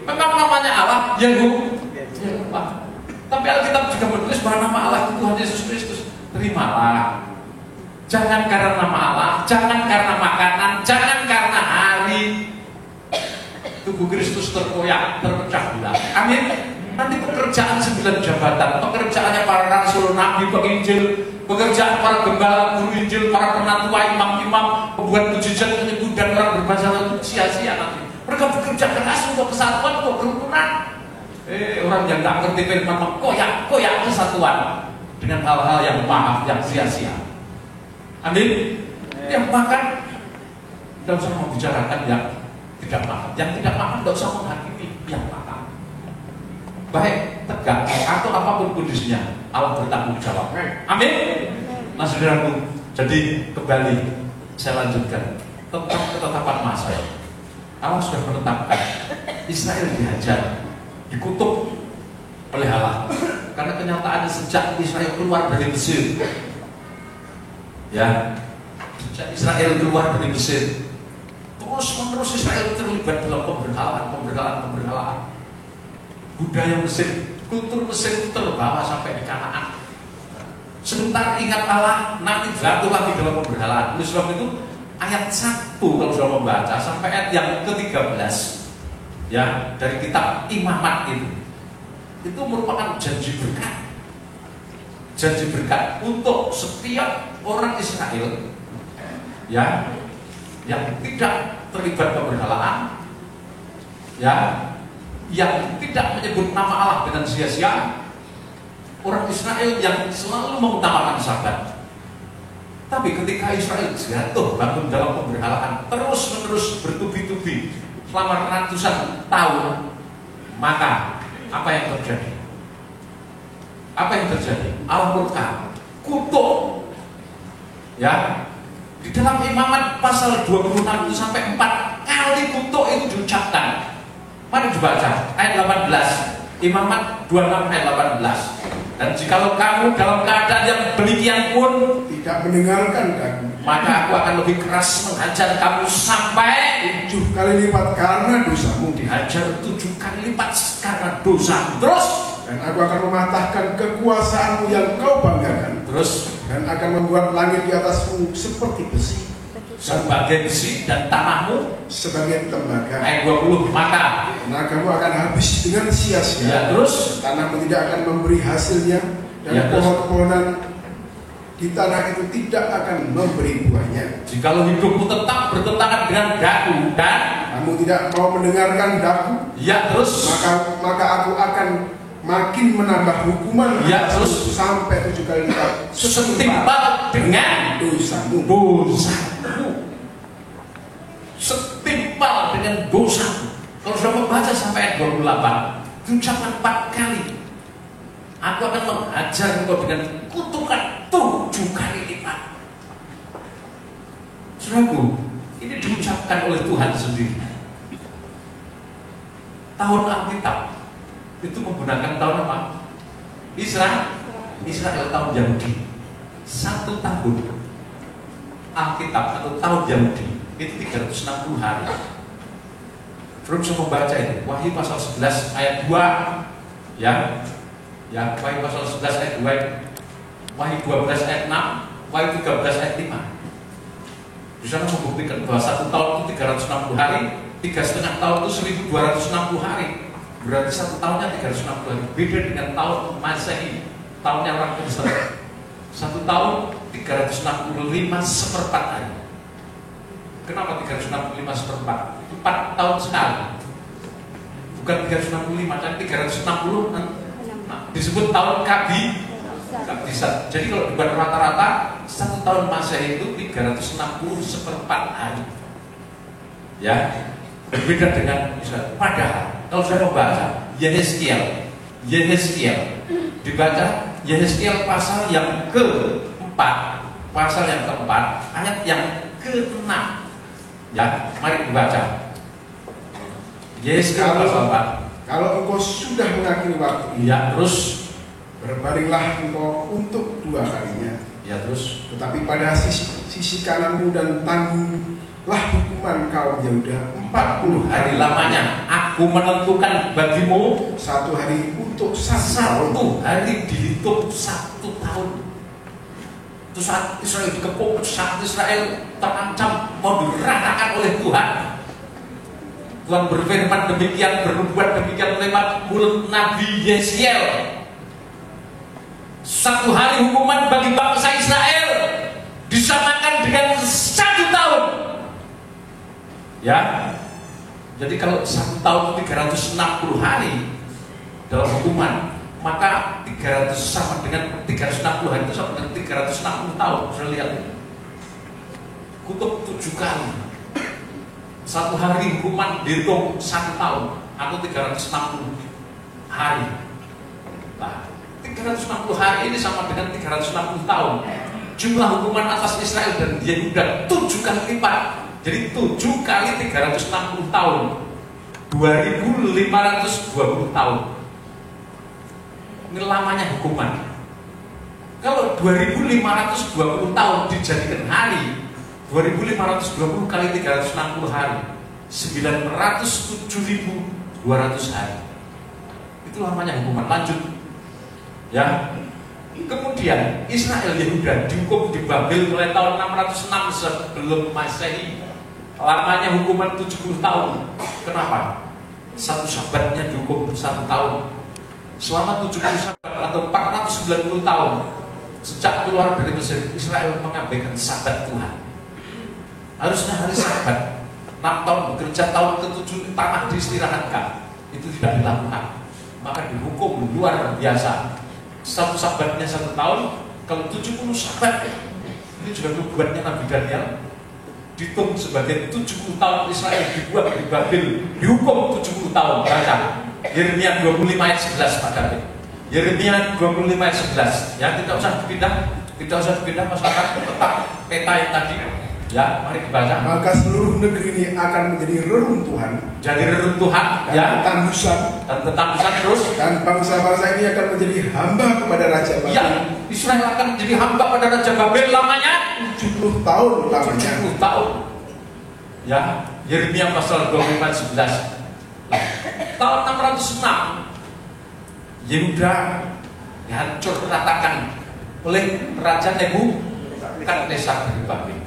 Memang namanya Allah Yehuwah. Tapi Alkitab juga menulis bahwa nama Allah itu Tuhan Yesus Kristus. Terimalah. Jangan karena nama Allah, jangan karena makanan, jangan karena hari. Tubuh Kristus terkoyak, terpecah belah. Amin. Nanti pekerjaan 9 jabatan, pekerjaannya para rasul, nabi, penginjil, pekerjaan para gembala, guru injil, para penatua, imam-imam, pembuat mujizat, penyembuh dan orang berbahasa lain sia-sia nanti. Mereka bekerja keras untuk kesatuan, untuk kerukunan. Orang yang nggak ngerti firman mengkoyak-koyak kesatuan dengan hal-hal yang maaf, yang sia-sia. Amin. Yang makan tidak usah membicarakan yang tidak makan. Yang tidak makan tidak usah menghakimi yang makan. Baik tegak atau apapun kondisinya, Allah bertanggung jawab. Amin. Nah saudaraku, jadi kembali saya lanjutkan tentang ketetapan masa. Allah sudah menetapkan Israel dihajar, dikutuk oleh Allah. Karena kenyataannya sejak Israel keluar dari Mesir, ya, sejak Israel keluar dari Mesir, terus-menerus Israel terlibat dalam pemberhalaan. Budaya Mesir, kultur Mesir itu terbawa sampai di Kanaan. Sebentar ingat Allah, nanti jatuh lagi dalam pemberhalaan. Oleh sebab itu ayat 1 kalau sudah membaca sampai ayat yang ke-13 ya dari kitab Imamat itu merupakan janji berkat untuk setiap orang Israel ya yang tidak terlibat pemberhalaan, ya, yang tidak menyebut nama Allah dengan sia-sia, orang Israel yang selalu mengutamakan sabat. Tapi ketika Israel jatuh bangun dalam pemberhalaan, terus-menerus bertubi-tubi selama ratusan tahun, maka apa yang terjadi? Allah murka, kutuk, ya. Di dalam Imamat pasal 26 itu sampai 4 kali kutuk itu diucapkan. Mari dibaca ayat 18, Imamat 26 ayat 18. Dan jikalau kamu dalam keadaan yang demikian pun
tidak mendengarkan kamu,
maka aku akan lebih keras menghajar kamu sampai
7 kali lipat karena dosamu.
Dihajar 7 kali lipat karena dosa. Terus,
dan aku akan mematahkan kekuasaanmu yang kau banggakan.
Terus,
dan akan membuat langit di atasmu seperti besi,
sebagai besi dan tanahmu
sebagai tembaga.
Ayat 20, maka
kamu akan habis dengan sia-sia.
Ya, terus
tanahmu tidak akan memberi hasilnya, dan
ya,
pohon-pohonan di tanah itu tidak akan memberi buahnya.
Jikalau hidupmu tetap bertentangan dengan daku dan
kamu tidak mau mendengarkan daku,
ya, terus
maka aku akan makin menambah hukuman
ya, terus
sampai 7 kali lipat
setimpal dengan
dosamu.
Setimpal dengan dosamu. Kalau sudah membaca sampai ayat 28, diucapkan 4 kali. Aku akan menghajar engkau dengan kutukan 7 kali lipat. Saudaraku, ini diucapkan oleh Tuhan sendiri. Tahun Alkitab itu menggunakan tahun apa? Israel tahun Yahudi. 1 tahun Alkitab atau tahun Yahudi itu 360 hari. Belum bisa membaca itu. Wahyu pasal 11 ayat 2, ya, Wahyu pasal 11 ayat 2, Wahyu 12 ayat 6, Wahyu 13 ayat 5. Di sana membuktikan bahwa 1 tahun itu 360 hari, 3,5 tahun itu 1260 hari. Berarti 1 tahunnya 360 hari. Beda dengan tahun Masehi, tahunnya orang Kristen. 1 tahun 365 seperempat hari. Kenapa 365 seperempat? 4 tahun sekali. Bukan 365, dan 360 disebut tahun kabisat. Jadi kalau dibuat rata-rata 1 tahun Masehi itu 360 seperempat hari. Ya, berbeda dengan Israel. Padahal kalau saya membaca Yehezkiel dibaca Yehezkiel pasal yang keempat, ayat yang ke-6. Ya, mari dibaca. Yehezkiel pasal 4.
Kalau engkau sudah mengakhiri waktu,
ya, terus
berbalinglah engkau untuk 2 kalinya.
Ya, terus
tetapi pada sisi kananmu dan tanggunglah hukuman kaum Yehuda 40
hari lamanya. Aku menentukan bagimu
1 hari untuk 1 tahun.
1 hari dihitung 1 tahun. Itu saat Israel dikepung, saat Israel terancam mau diratakan oleh Tuhan. Tuhan berfirman demikian, berbuat demikian lewat mulut Nabi Yehezkiel. 1 hari hukuman bagi bangsa Israel disamakan dengan 1 tahun. Ya, jadi kalau 1 tahun 360 hari, dalam hukuman, maka 300 sama dengan 360 hari itu sama dengan 360 tahun. Sudah lihat, kutub 7 kali. Satu hari hukuman dihitung 1 tahun atau 360 hari. Nah, 360 hari ini sama dengan 360 tahun. Jumlah hukuman atas Israel dan Yehuda 7 kali lipat. Jadi 7 kali 360 tahun, 2520 tahun. Ini lamanya hukuman. Kalau 2520 tahun dijadikan hari, 2520 kali 360 hari, 907.200 hari. Itu lamanya hukuman. Lanjut ya. Kemudian Israel Yehuda dihukum di Babel mulai tahun 606 sebelum Masehi. Lamanya hukuman 70 tahun. Kenapa? Satu sabatnya dihukum 1 tahun. Selama 70 sabat atau 490 tahun sejak keluar dari Mesir, Israel mengabaikan sabat Tuhan. Harusnya hari sabat 6 tahun bekerja, tahun ke-7 tanah diistirahatkan, itu tidak dilakukan, maka dihukum luar biasa. Satu sabatnya 1 tahun, kalau 70 sabat, ini juga nubuatnya Nabi Daniel, dihitung sebagai 70 tahun Israel dibuat di Babel, dihukum 70 tahun. Baca Yeremia 25 ayat 11 Pak David. Yeremia 25 ayat 11. Ya, tidak usah dipindah masyarakat, tetap peta yang tadi. Ya, mari dibaca.
Maka seluruh negeri ini akan menjadi reruntuhan.
Jadi reruntuhan,
dan
ya.
Ketandusan.
Dan ketandusan terus.
Dan bangsa-bangsa ini akan menjadi hamba kepada Raja Babel.
Ya, Israel akan menjadi hamba pada Raja Babel lamanya
70 tahun lamanya.
70 tahun. Ya, Yeremia pasal 25 ayat 11. Tahun 606 Yehuda dihancur ratakan oleh Raja Nebukadnezar dari Babel.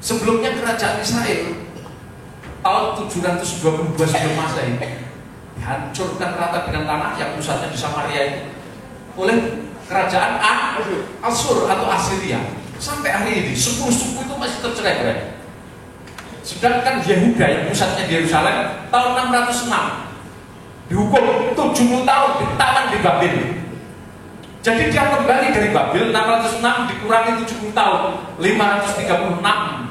Sebelumnya kerajaan Israel tahun 722 sebelum Masehi dihancurkan rata dengan tanah yang pusatnya di Samaria itu oleh kerajaan Asyur atau Assyria. Sampai hari ini 10 suku itu masih tercerai-berai. Sedangkan Yehuda yang pusatnya di Yerusalem tahun 606 dihukum 70 tahun ditahan di Babel. Jadi dia kembali dari Babel 606 dikurangi 70 tahun, 536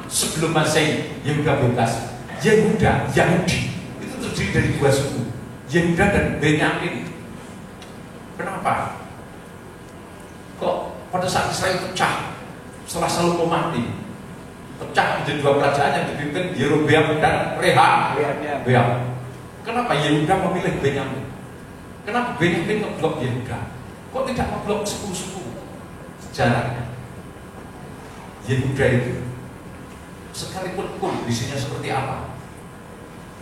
sebelum Masehi Yehuda bebas. Yehuda, Yahudi itu terdiri dari 2 suku, Yehuda dan Benyamin. Kenapa? Kok pada saat Israel pecah setelah Salomo mati, pecah menjadi 2 kerajaan yang dipimpin Yerobeam dan Rehabeam. Kenapa Yehuda memilih Benyamin? Kenapa Benyamin ngeblok Yehuda? Kok tidak ngeblok suku-suku? Sejarahnya Yehuda itu sekalipun kondisinya seperti apa,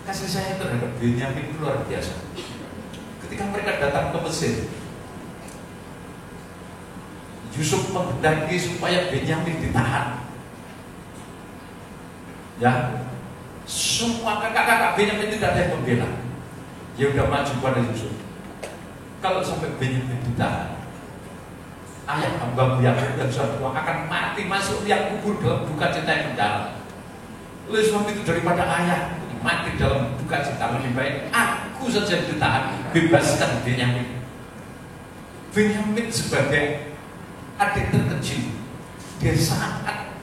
kasih sayang terhadap Benyamin itu luar biasa. Ketika mereka datang ke Mesir, Yusuf menghendaki supaya Benyamin ditahan. Ya, semua kakak-kakak Benyamin tidak ada yang membela. Yehuda maju pada Yusuf. Kalau sampai Benyamin ditahan, ayah hambamu Yakub yang sudah tua akan mati masuk liang kubur dalam duka cita yang mendalam. Oleh sebab itu daripada ayah mati dalam duka cita, lebih baik aku saja yang ditahan, bebaskan Benyamin. Benyamin sebagai adik terkecil, dia sangat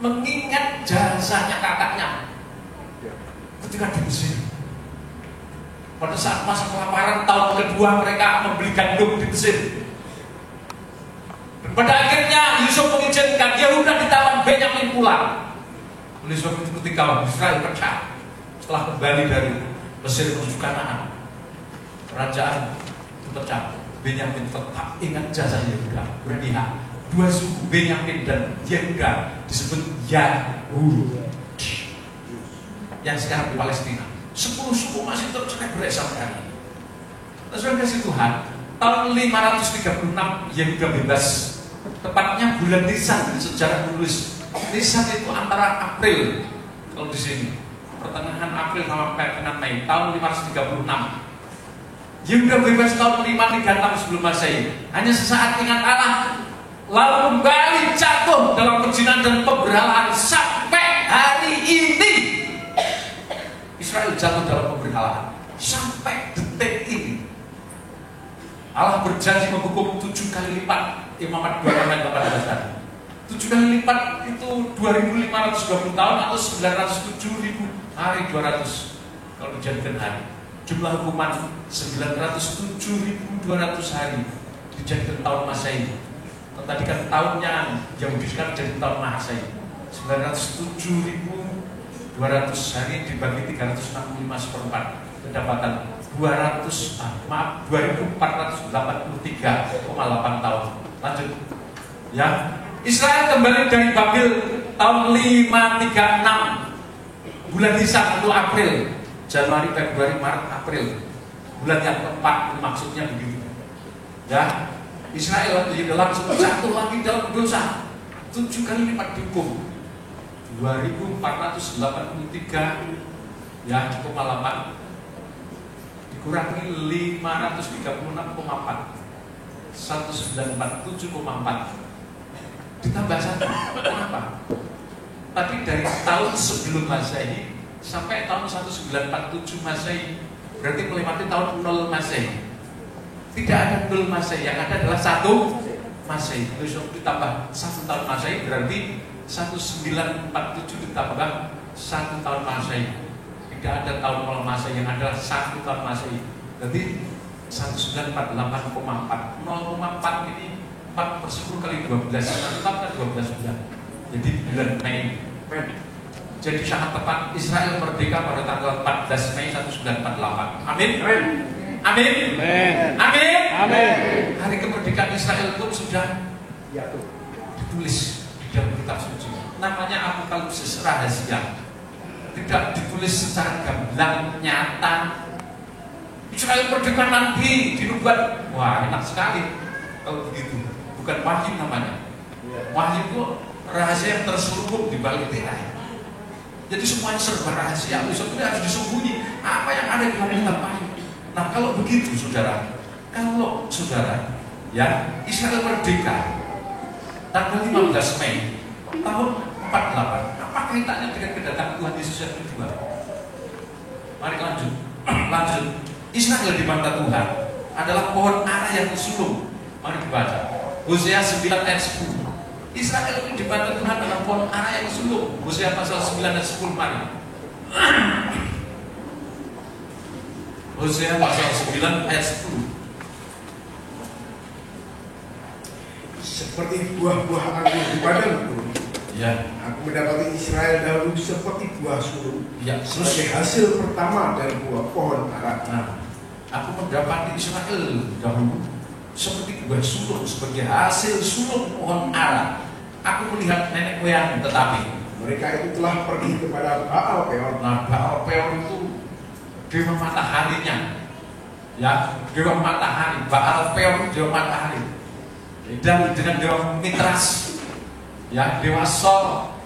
mengingat jasanya kakaknya ketika di Mesir. Pada saat masa kelaparan tahun kedua mereka membeli gandum di Mesir. Dan pada akhirnya Yusuf mengizinkan Yehuda ditawan, Benyamin pulang. Oleh sebab itu ketika Israel pecah setelah kembali dari Mesir menuju Kanaan, kerajaan itu pecah, Benyamin tetap ingat jasa Yehuda, berpihak. 2 suku Benyamin dan Yehuda disebut Yahudi yang sekarang di Palestina. 10 suku masih tercerai-berai sampai hari ini. Saudara kasih Tuhan, tahun 536 Yehuda bebas. Tepatnya bulan Nisan di sejarah menulis. Nisan itu antara April, kalau di sini pertengahan April sampai dengan Mei, tahun 536. Yehuda bebas tahun 536 sebelum Masehi. Hanya sesaat ingat Allah, lalu kembali jatuh dalam perjinan dan pemberhalaan sampai hari ini. Israel jatuh dalam pemberhalaan sampai detik ini. Allah berjanji menghukum 7 kali lipat. Imamat 2 ayat 18 tadi. 7 kali lipat itu 2520 tahun atau 907.000 hari 200 kalau dijadikan hari. Jumlah hukuman 907.200 hari dijadikan tahun Masehi. Tadi kan tahunnya Yahudi sekarang jadi tahun Masehi. 907.200 hari dibagi 365/4 kedapatan 2.483,8 tahun. Lanjut. Ya. Israel kembali dari Babil tahun 536 bulan Nisan itu April, Januari, Februari, Maret, April. Bulan yang keempat maksudnya begitu. Ya. Israel langsung jatuh lagi dalam dosa. 7 kali lipat dihukum. 2.483 ya 8 dikurangi 536,4 1947,4 ditambah 1. Kenapa? Tadi dari tahun sebelum Masehi sampai tahun 1947 Masehi berarti melewati tahun 0 Masehi. Tidak ada 0 Masehi, yang ada adalah 1 Masehi. Besok ditambah 1 tahun Masehi berarti 1947 ditambah 1 tahun Masehi. Tidak ada tahun 0 Masehi, yang adalah 1 tahun Masehi. Berarti 1948,4 0,4 ini 4/10 kali 12 tambah 12 bulan. Jadi bulan Mei. Jadi sangat tepat Israel merdeka pada tanggal 14 Mei 1948. Amin. Amin. Amin. Amin. Hari kemerdekaan Israel pun sudah ditulis di dalam kitab suci. Namanya Apokalipsis rahasia. Tidak ditulis secara gamblang nyata. Israel merdeka nanti dinubuat. Wah, enak sekali kalau begitu. Bukan wahyu namanya. Wahyu itu rahasia yang terselubung di balik tirai. Jadi semuanya serba rahasia. Sebenarnya harus disembunyi apa yang ada di dalam kitab wahyu. Nah, kalau begitu saudara, ya Israel merdeka tanggal 15 Mei tahun 48. Apa kaitannya dengan kedatangan Tuhan Yesus yang kedua? Mari lanjut. Israel di mata Tuhan adalah pohon ara yang sulung. Mari dibaca. Hosea 9 ayat 10. Israel di mata Tuhan adalah pohon ara yang sulung. Hosea pasal 9 ayat 10. Mari. Hosea pasal 9 ayat 10.
Seperti buah-buah anggur di padangku.
Ya.
Aku mendapati Israel dahulu seperti buah sulung.
Ya.
Sebagai hasil pertama dari buah pohon ara.
Nah, aku mendapati Israel dahulu seperti buah sulung, sebagai hasil sulung pohon ara. Aku melihat nenek moyang, tetapi
mereka itu telah pergi kepada Baal Peor.
Nah, Baal Peor itu dewa mataharinya, ya, dewa matahari. Baal Peor dewa matahari, dan dengan dewa Mitras, ya, dewa Sol,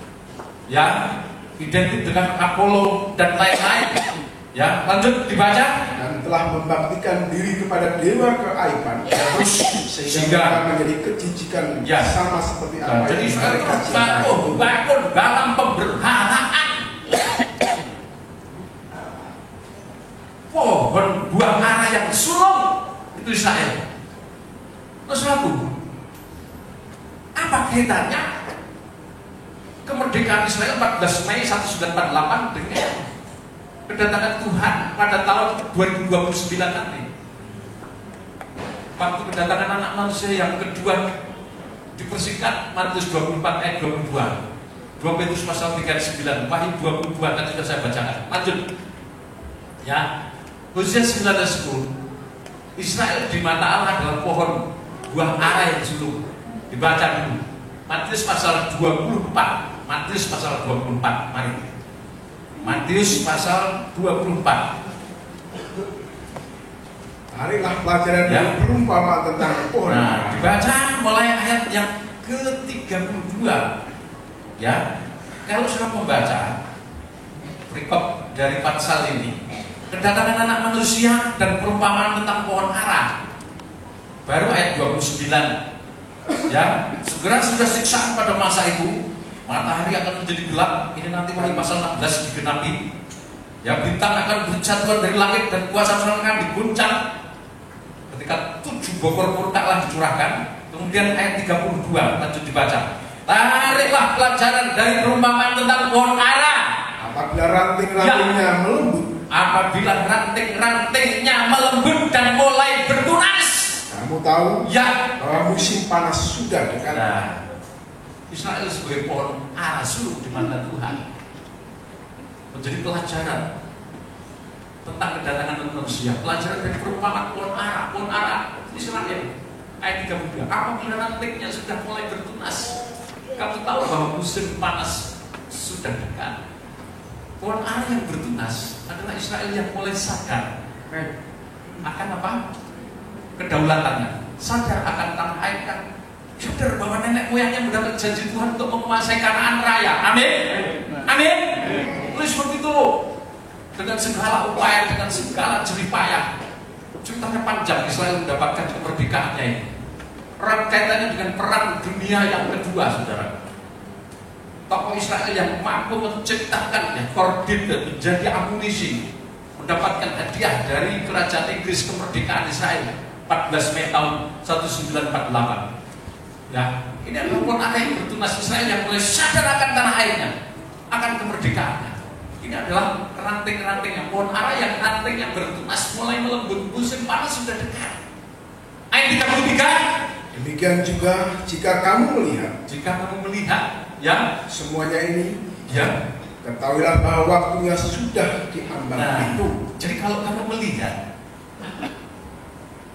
ya, identik dengan Apollo dan lain-lain. Ya, lanjut dibaca.
Dan telah membaktikan diri kepada dewa keaiban,
terus
sehingga menjadi kejijikan, ya, sama seperti apa
jadi
yang mereka
bangun dalam pemberharaan. Pohon buah ara yang sulung itu Israel. Terus apa kaitannya kemerdekaan Israel 14 Mei 1948 dengan kedatangan Tuhan pada tahun 2029 nanti? Waktu kedatangan anak manusia yang kedua dipersingkat Matius 24 ayat 22, 2 Petrus pasal 3 ayat 9, Wahyu 22 tadi sudah saya bacakan. Lanjut. Ya. Hosea 9 ayat 10. Israel di mata Allah adalah pohon buah ara yang sulung. Dibaca dulu. Matius pasal 24. Matius pasal 24. Mari. Matius pasal 24.
Marilah pelajaran yang perumpamaan tentang pohon.
Nah, dibaca mulai ayat yang ke-32. Ya. Kalau sudah membaca perikop dari pasal ini, kedatangan anak manusia dan perumpamaan tentang pohon ara. Baru ayat 29. Ya, segera sudah siksaan pada masa itu, matahari akan menjadi gelap. Ini nanti Wahyu pasal 16 digenapi. Ya, bintang akan berjatuhan dari langit dan kuasa akan diguncang. Ketika 7 bokor murka telah dicurahkan. Kemudian ayat 32 lanjut dibaca. Tariklah pelajaran dari perumpamaan tentang pohon ara.
Apabila ranting-rantingnya melembut,
Apabila ranting-rantingnya melembut dan mulai bertunas,
kamu tahu
ya,
bahwa musim panas sudah dekat.
nah, Israel sebagai pohon ara suluk di mata Tuhan menjadi pelajaran tentang kedatangan manusia. Pelajaran dari perumpamaan pohon ara. Pohon ara Israel ayat 32. Apabila rantingnya sudah mulai bertunas, kamu tahu bahwa musim panas sudah dekat. Pohon ara yang bertunas adalah Israel yang mulai sadar akan apa? Kedaulatannya, sadar akan tanah air, kan sadar bahwa nenek moyangnya mendapat janji Tuhan untuk menguasai Kanaan raya. Amin. Amin. Oleh sebab itu, dengan segala upaya, dengan segala jerih payah, ceritanya panjang Israel mendapatkan kemerdekaannya ini. Erat kaitannya dengan perang dunia yang kedua, saudara. Tokoh Israel yang mampu menciptakannya, korbit dan menjadi amunisi, mendapatkan hadiah dari kerajaan Inggris kemerdekaan Israel 14 Mei tahun 1948. Ya, ini adalah pohon ara yang bertunas Israel yang mulai sadar akan tanah airnya, akan kemerdekaannya. Ini adalah ranting-rantingnya, pohon ara yang ranting yang bertunas mulai melembut, musim panas sudah dekat. Ayat 33.
Demikian juga jika kamu melihat, ya,
semuanya ini, ya,
ketahuilah bahwa waktunya sudah diambang itu.
Jadi kalau kamu melihat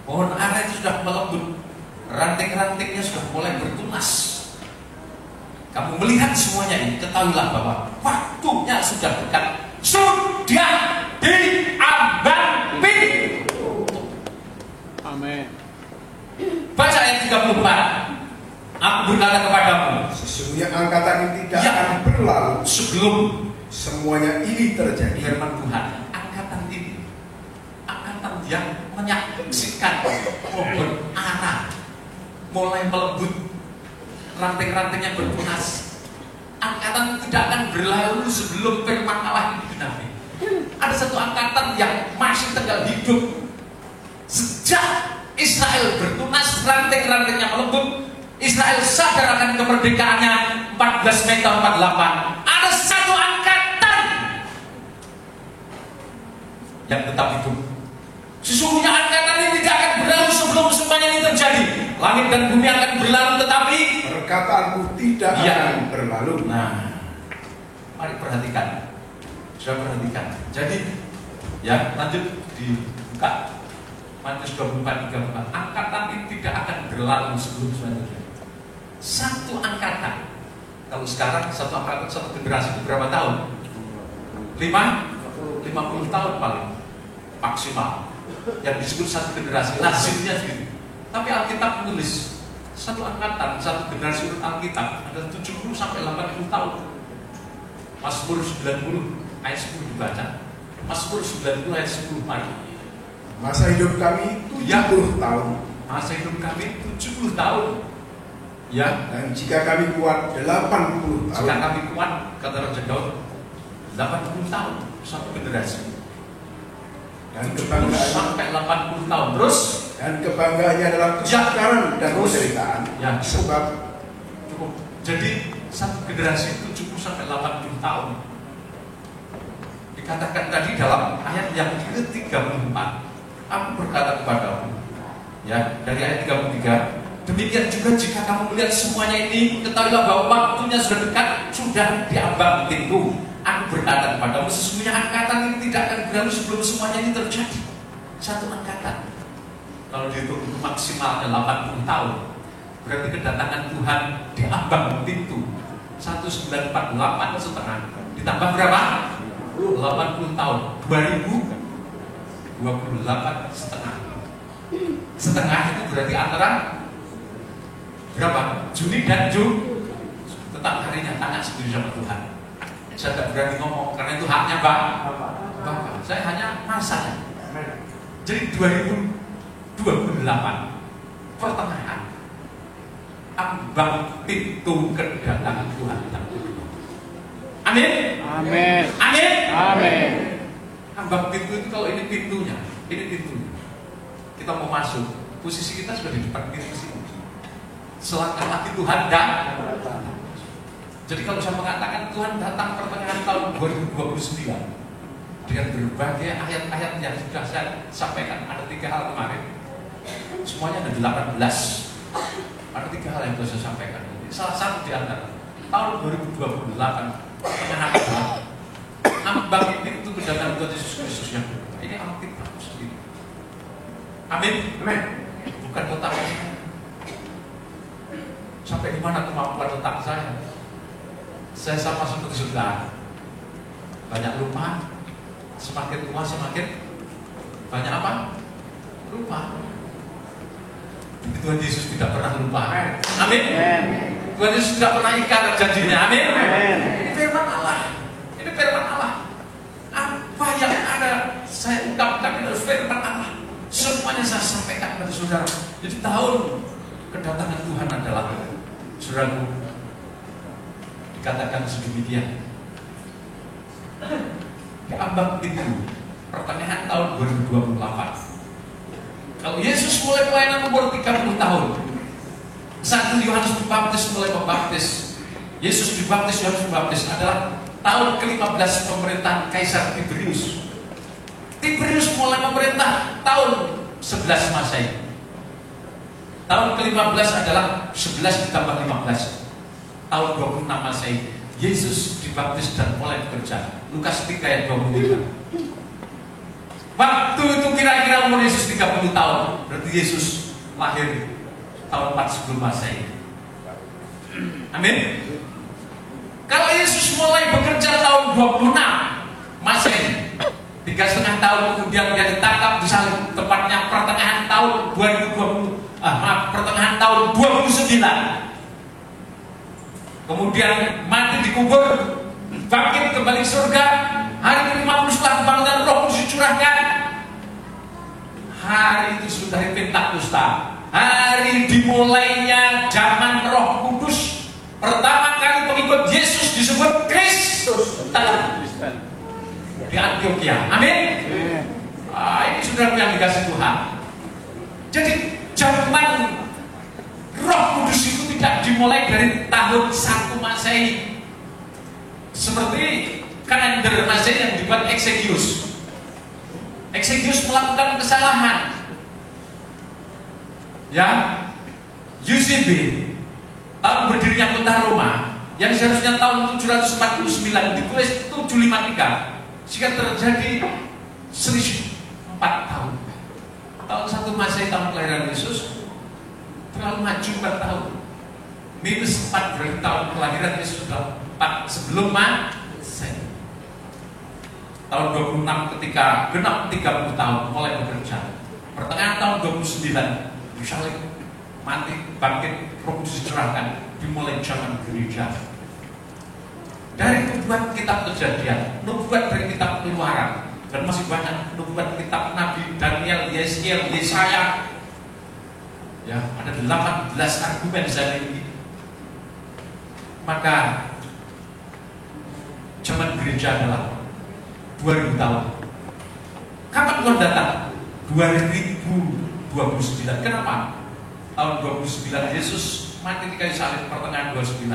pohon ara itu sudah melembut, ranting-rantingnya sudah mulai bertunas, kamu melihat semuanya ini, ketahuilah bahwa waktunya sudah dekat, sudah diambang pintu.
Amin.
Baca ayat 34. Aku berkata kepadamu,
sesungguhnya angkatan ini tidak akan berlalu
sebelum
semuanya ini terjadi.
Firman Tuhan, angkatan ini, angkatan yang menyaksikan pohon ara mulai melembut, ranting-rantingnya bertunas. Angkatan tidak akan berlalu sebelum firman Allah ini digenapi. Ada satu angkatan yang masih tinggal hidup sejak Israel bertunas, ranting-rantingnya melembut. Israel sadar akan kemerdekaannya 14 Mei tahun 48. Ada satu angkatan yang tetap hidup. Sesungguhnya angkatan ini tidak akan berlalu sebelum semuanya ini terjadi. Langit dan bumi akan berlalu, tetapi
perkataanku tidak akan berlalu.
Nah, mari perhatikan. Sudah perhatikan. Jadi, ya, lanjut dibuka Matius 24:34. Angkatan ini tidak akan berlalu sebelum semuanya terjadi. Satu angkatan. Kalau sekarang satu angkatan, satu generasi itu berapa tahun? 50 tahun paling maksimal. Yang disebut satu generasi, lazimnya segitu. Tapi Alkitab menulis satu angkatan, satu generasi menurut Alkitab ada 70 sampai 80 tahun. Mazmur 90 ayat 10 dibaca. Mazmur 90 ayat 10 mari.
Masa hidup kami 70 tahun.
Masa hidup kami 70 tahun. Ya,
Dan jika kami kuat 80 tahun.
jika kami kuat, kata Raja Daud, 80 tahun satu generasi.
Dan
70
kebanggaan
sampai 80 tahun. Terus
dan kebanggaannya adalah kesukaran dan
terus.
penderitaan.
Ya,
Sebab
cukup. Jadi satu generasi 70 sampai 80 tahun. Dikatakan tadi dalam ayat yang ke-34, aku berkata kepadamu, ya, dari ayat 33, demikian juga jika kamu melihat semuanya ini, ketahuilah bahwa waktunya sudah dekat, sudah diambang pintu. Aku berkata kepadamu, sesungguhnya angkatan ini tidak akan berlalu sebelum semuanya ini terjadi. Satu angkatan, kalau dihitung maksimalnya 80 tahun, berarti kedatangan Tuhan diambang pintu 1948 setengah. Ditambah berapa? 80 tahun, 2028 setengah. Setengah itu berarti antara berapa? Juni dan Juli. Tetap harinya tanya sendiri sama Tuhan. Saya tidak berani ngomong karena itu haknya Bapak. Saya hanya masanya. Jadi 2028 pertengahan ambang pintu kedatangan Tuhan. Amin.
Amin.
Amin.
Amin.
Ambang pintu itu kalau ini pintunya, ini pintunya. Kita mau masuk, Posisi kita sudah di depan pintu sini. Selangkah lagi Tuhan datang. Jadi kalau saya mengatakan Tuhan datang pertengahan tahun 2029 dengan berbagai ayat-ayat yang sudah saya sampaikan, ada 3 hal kemarin, semuanya ada 18. Ada 3 hal yang sudah saya sampaikan. Salah satu di antara tahun 2028 pertengahan tahun, ambang itu kedatangan Tuhan Yesus Kristus yang kedua. Ini amat bagus sendiri. Amin.
Amin.
Bukan otak saya. Sampai di mana kemampuan otak saya? Saya sama seperti saudara. Banyak lupa. Semakin tua semakin banyak apa? Lupa. Tapi Tuhan Yesus tidak pernah lupa. Amin. Tuhan Yesus tidak pernah ingkar janjinya. Amin. Ini firman Allah. Ini firman Allah. Apa yang ada saya ungkapkan itu firman Allah. Semuanya saya sampaikan kepada saudara. Jadi tahun kedatangan Tuhan adalah, saudaraku, dikatakan sedemikian. Ambang pintu pertengahan tahun 2028. Kalau Yesus mulai pelayanan umur 30 tahun, saat Yohanes Pembaptis mulai membaptis, Yesus dibaptis, Yohanes Pembaptis adalah tahun ke-15 pemerintahan Kaisar Tiberius. Tiberius mulai memerintah tahun 11 Masehi. Tahun ke-15 adalah 11 ditambah 15. Tahun 26 Masehi, Yesus dibaptis dan mulai bekerja. Lukas 3 ayat 23. Waktu itu kira-kira umur Yesus 30 tahun. Berarti Yesus lahir tahun 4 sebelum Masehi. Amin. Kalau Yesus mulai bekerja tahun 26 Masehi, 3,5 tahun kemudian dia ditangkap, disalib, tepatnya pertengahan tahun 29. Kemudian mati dikubur, bangkit kembali ke surga. Hari ke-50 setelah kebangkitan Roh Kudus dicurahkan. Hari itu sudah hari Pentakosta, hari dimulainya zaman Roh Kudus. Pertama kali pengikut Yesus disebut Kristus di Antioquia. Amin. Ini saudara yang dikasih Tuhan. Jadi zaman Roh Kudus itu tidak dimulai dari tahun 1 Masehi seperti kalender Masehi yang dibuat Exegius. Exegius melakukan kesalahan. Ya, UCB tahun berdirinya kota Roma yang seharusnya tahun 749 ditulis 753, sehingga terjadi selisih 4 tahun. Tahun 1 Masehi, tahun kelahiran Yesus, terlalu maju 4 tahun. Minus 4 berarti tahun kelahiran Yesus sudah 4 sebelum Masehi. Tahun 26 ketika genap 30 tahun mulai bekerja. Pertengahan tahun 29 disalib, mati, bangkit, Roh Kudus dicurahkan, dimulai zaman gereja. Dari nubuat kitab Kejadian, nubuat dari kitab Keluaran, dan masih banyak nubuat kitab Nabi Daniel, Yeskiel, Yesaya. Ya, ada 18 argumen saya ini. Maka zaman gereja adalah 2000 tahun. Kapan Tuhan datang? 2029. Kenapa? Tahun 29 Yesus mati di kayu salib, pertengahan 29.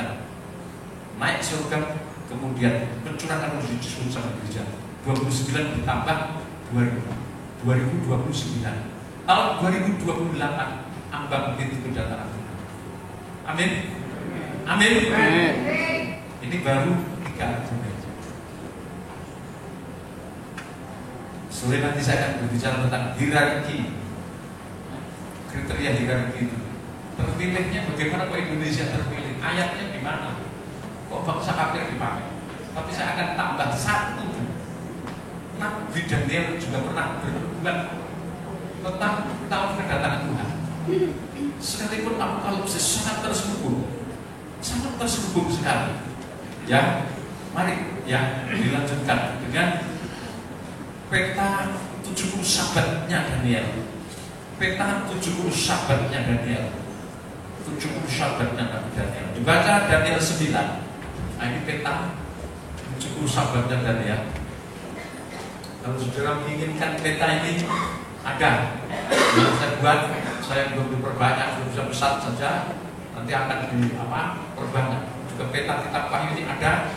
Naik surga, kemudian pencurahan Roh Kudus sama gereja. 29 ditambah 2029. Tahun 2028 ambang pintu kedatangan Tuhan. Amin. Amin. Ini baru 3 argumen. Sore nanti saya akan berbicara tentang hierarki, kriteria hierarki itu. Terpilihnya bagaimana kok Indonesia terpilih? Ayatnya di mana? Kok bangsa kafir dipakai? Tapi saya akan tambah 1. Nabi Daniel juga pernah bernubuat tentang tahun kedatangan Tuhan. Sekalipun Apokalipsis sangat terselubung sekali. Ya, mari ya dilanjutkan dengan peta 70 sahabatnya Daniel. Peta 70 sahabatnya Daniel. 70 sahabatnya Nabi Daniel. Dibaca Daniel 9. Nah, ini peta 70 sahabatnya Daniel. Kalau saudara menginginkan peta ini, ada yang saya buat, saya belum diperbanyak, belum bisa besar saja, nanti akan perbanyak. Juga peta kitab Wahyu ini ada,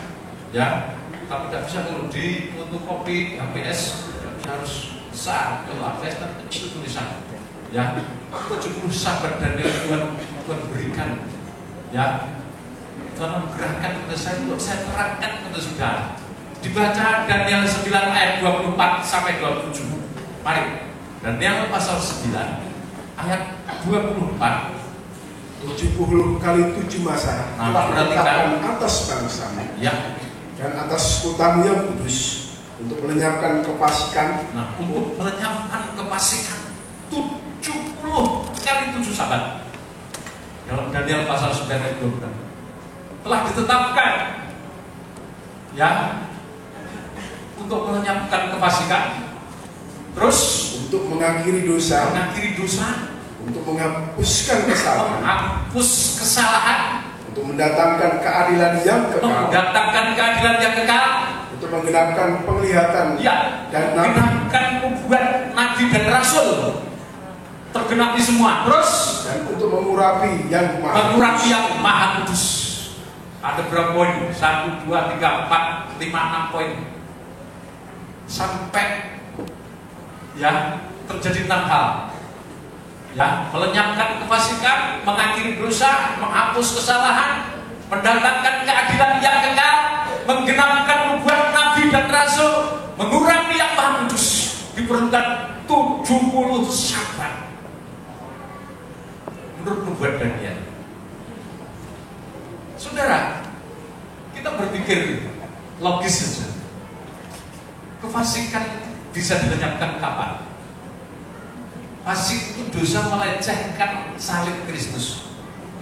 ya. Tapi tidak bisa kalau di fotokopi HPS harus besar. Kalau HPS kan kecil tulisan, ya. 70 sahabat Daniel Tuhan berikan, ya. Tuhan menggerakkan kepada saya untuk saya terangkan kepada saudara. Dibaca Daniel 9 ayat 24 sampai 27. Mari, Daniel pasal 9 ayat 24.
70 kali 7 masa telah ditetapkan atas bangsamu,
ya,
dan atas kutamu yang kudus, untuk melenyapkan kefasikan.
Nah, untuk melenyapkan kefasikan 70 kali 7 sahabat. Dalam Daniel pasal 9 ayat 24 telah ditetapkan, ya, untuk melenyapkan kefasikan, terus
untuk mengakhiri dosa, untuk menghapuskan kesalahan, untuk mendatangkan keadilan yang kekal, untuk menggenapkan penglihatan,
ya,
dan
menggenapkan nubuat nabi dan rasul, tergenapi semua. Terus,
dan untuk mengurapi yang
maha kudus. Ada berapa poin? 1, 2, 3, 4, 5, 6 poin. Sampai, ya, terjadi 6 hal. Ya, melenyapkan kefasikan, mengakhiri dosa, menghapus kesalahan, mendatangkan keadilan yang kekal, menggenapkan nubuat nabi dan rasul, mengurangi yang maha kudus. Diperlukan 70 sahabat. Menurut nubuat Daniel. Saudara, kita berpikir logis saja. Kefasikan bisa dilenyapkan kapan? Fasik itu dosa melecehkan salib Kristus,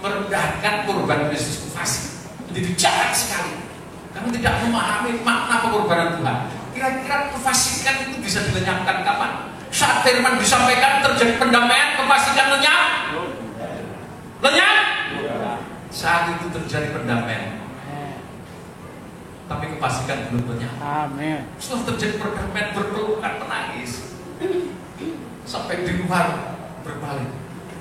merendahkan korban Kristus. Fasik menjadi jahat sekali. Kamu tidak memahami makna pengorbanan Tuhan. Kira-kira kefasikan itu bisa dilenyapkan kapan? Saat firman disampaikan terjadi pendamaian, kefasikan lenyap. Saat itu terjadi pendamaian, tapi kefasikan belum lenyap.
Amin.
Setelah terjadi perdamaian, berpelukan, menangis, sampai di luar berbalik.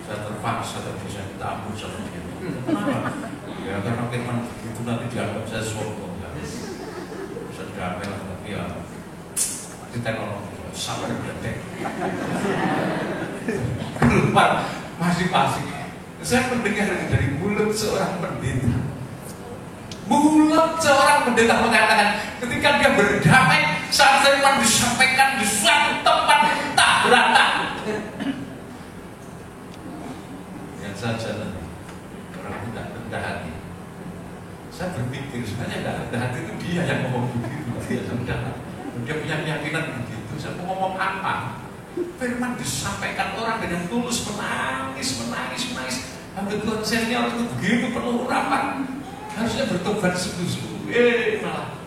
Saya terpaksa bisa minta ampun sama dia. Ya karena firman begitu nanti dianggap saya sombong. Bisa damai lah, tapi ya kita nolong sabar berdek. Keluar masing-masing. Saya mendengar dari mulut seorang pendeta. Mulut seorang pendeta mengatakan, ketika dia berdamai saat firman disampaikan di suatu tempat tak berantak. Yang saja nanti orang tidak rendah hati. Saya berpikir sebenarnya tidak rendah hati itu dia yang ngomong begitu. Dia punya keyakinan begitu. Saya mau ngomong apa? Firman disampaikan orang dengan tulus, menangis. Ambil Tuhan senior itu begitu penuh urapan. Harusnya bertobat sungguh-sungguh. Malah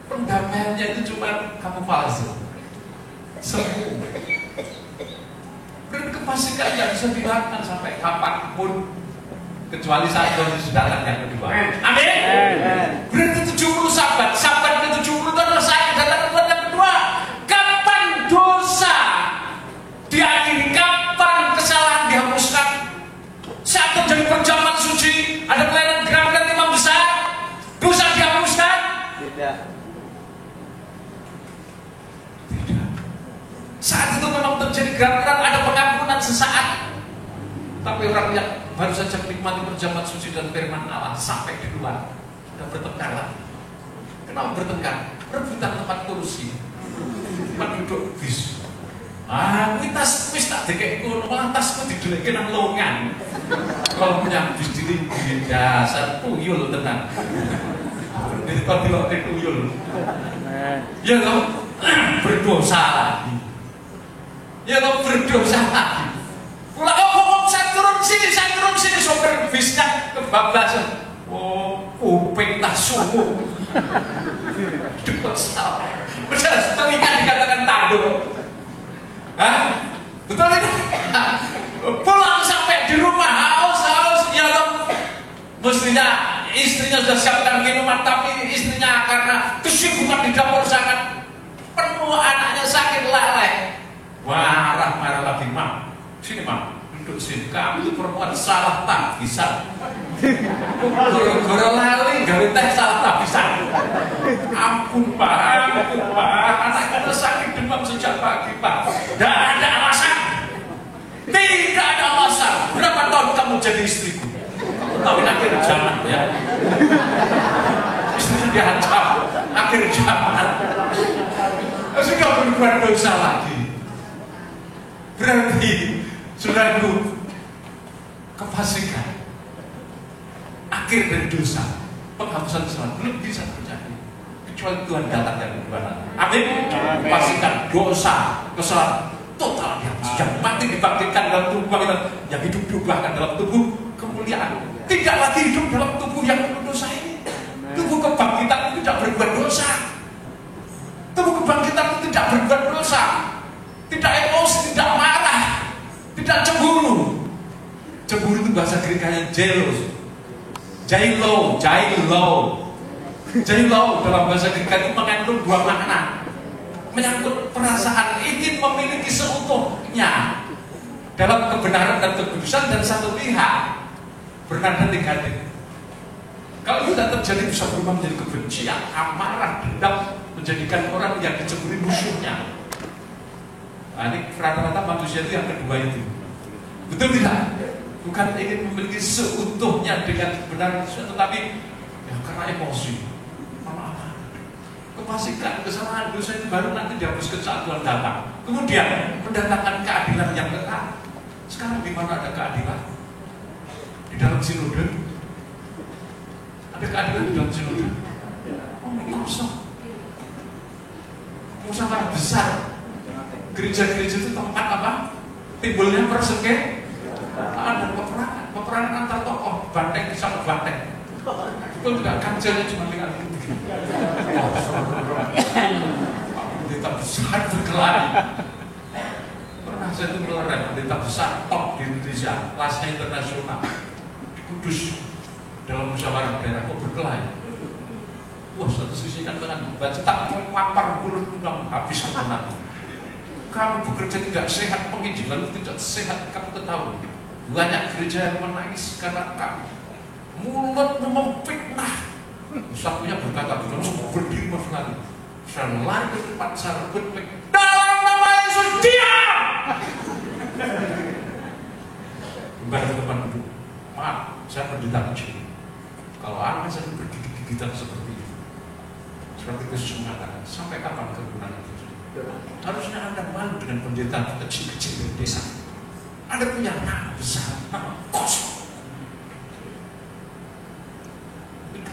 pendamaiannya itu cuma kamu palsu. Semu. Dan kefasikan yang bisa dilakukan sampai kapanpun, kecuali saat Tuhan sudah datang yang kedua. Amin. Berarti 70 sahabat ke-70 itu adalah saya datang Tuhan yang kedua. Kapan dosa diakhiri? Kapan kesalahan dihapuskan? Saat terjadi perjamuan suci, ada pelayanan gerak-gerak imam besar, dosa dihapuskan? Tidak. Saat itu memang terjadi gerak-gerak, ada pengampunan sesaat. Tapi orang yang baru saja menikmati perjamuan suci dan firman Allah sampai di luar sudah bertengkar lagi. Kenapa bertengkar? Rebutan tempat kursi, tempat duduk bis. Tas wis tak dikek kono, malah tasku dideleke nang longan. Kalau punya bis dilinggi dasar tuyul tenan. Ditotilok tuyul. Ya lo berdosa lagi. Ya lo berdosa lagi. Kula ngomong saya turun sini sopir bisnya kebablasan. Oh, kuping tak sungguh. Dosa. Benar, telinga dikatakan tanduk. Hah? Betul itu? Pulang sampai di rumah haus, ya loh. Mestinya istrinya sudah siapkan minuman, tapi istrinya karena kesibukan di dapur sangat penuh, anaknya sakit lalai. Marah lagi, Mam. Sini, Mam. duduk sini. Kamu itu perempuan salah tak bisa. Goro-goro lali gawe teh salah tak bisa. Ampun Pak, anak kita sakit demam sejak pagi Pak. Tidak ada alasan. Tidak ada alasan. Berapa tahun kamu jadi istriku? Kamu tahu ini akhir zaman ya. Istri diancam akhir zaman. Sudah berbuat dosa lagi. Berarti saudaraku, kefasikan akhir dari dosa, penghapusan kesalahan belum bisa terjadi kecuali Tuhan datang dari kedua. Amin. Kefasikan dosa, kesalahan total dihapus. Yang mati dibangkitkan dalam tubuh kita, yang hidup diubahkan dalam tubuh kemuliaan. Tidak lagi hidup dalam tubuh yang penuh dosa ini. Tubuh kebangkitan itu tidak berbuat dosa. Tubuh kebangkitan itu tidak berbuat dosa. Tidak emosi, tidak marah, tidak cemburu. Cemburu itu bahasa Grekanya jealous. Jailo dalam bahasa Greka itu mengandung dua makna. Menyangkut perasaan ingin memiliki seutuhnya dalam kebenaran dan kekudusan, dan satu pihak bernada negatif. Kalau sudah terjadi bisa berubah menjadi kebencian, amarah, dendam, menjadikan orang yang dicemburi musuhnya. Nah, ini rata-rata manusia itu yang kedua itu. Betul tidak? Bukan ingin memiliki seutuhnya dengan benar, tetapi ya, karena emosi, amarah, kefasikan, kesalahan, dosa itu baru nanti dihapuskan saat Tuhan datang. Kemudian mendatangkan keadilan yang kekal. Sekarang di mana ada keadilan? Di dalam sinode. Ada keadilan di dalam sinode. Oh, ini kosong. Musyawarah besar. Gereja-gereja itu tempat apa? Timbulnya persengketaan dan peperangan antar tokoh, banteng sama banteng. Itu tidak kancelnya cuma dengan itu. Pendeta besar berkelahi. Pernah saya itu melihat pendeta besar top di Indonesia, kelasnya internasional, di Kudus, dalam musyawarah daerah kok berkelahi. Wah, satu sisi kan dengan baca tak papar mulut udah habis benar. Kamu bekerja tidak sehat, penginjilan tidak sehat, kamu ketahui. Banyak gereja yang menangis karena kamu mulutmu memfitnah. Sapunya berkata, berdiri mas lari. Saya lari ke depan, saya rebut dalam nama Yesus, diam! Kembali ke depan duduk. Maaf, saya pendeta kecil. Kalau anak saya bergigit-gigitan seperti itu, seperti Yesus mengatakan, sampai kapan kegunaan itu? Harusnya Anda malu dengan pendeta kecil-kecil di desa. Anda punya nama besar, nama kosong.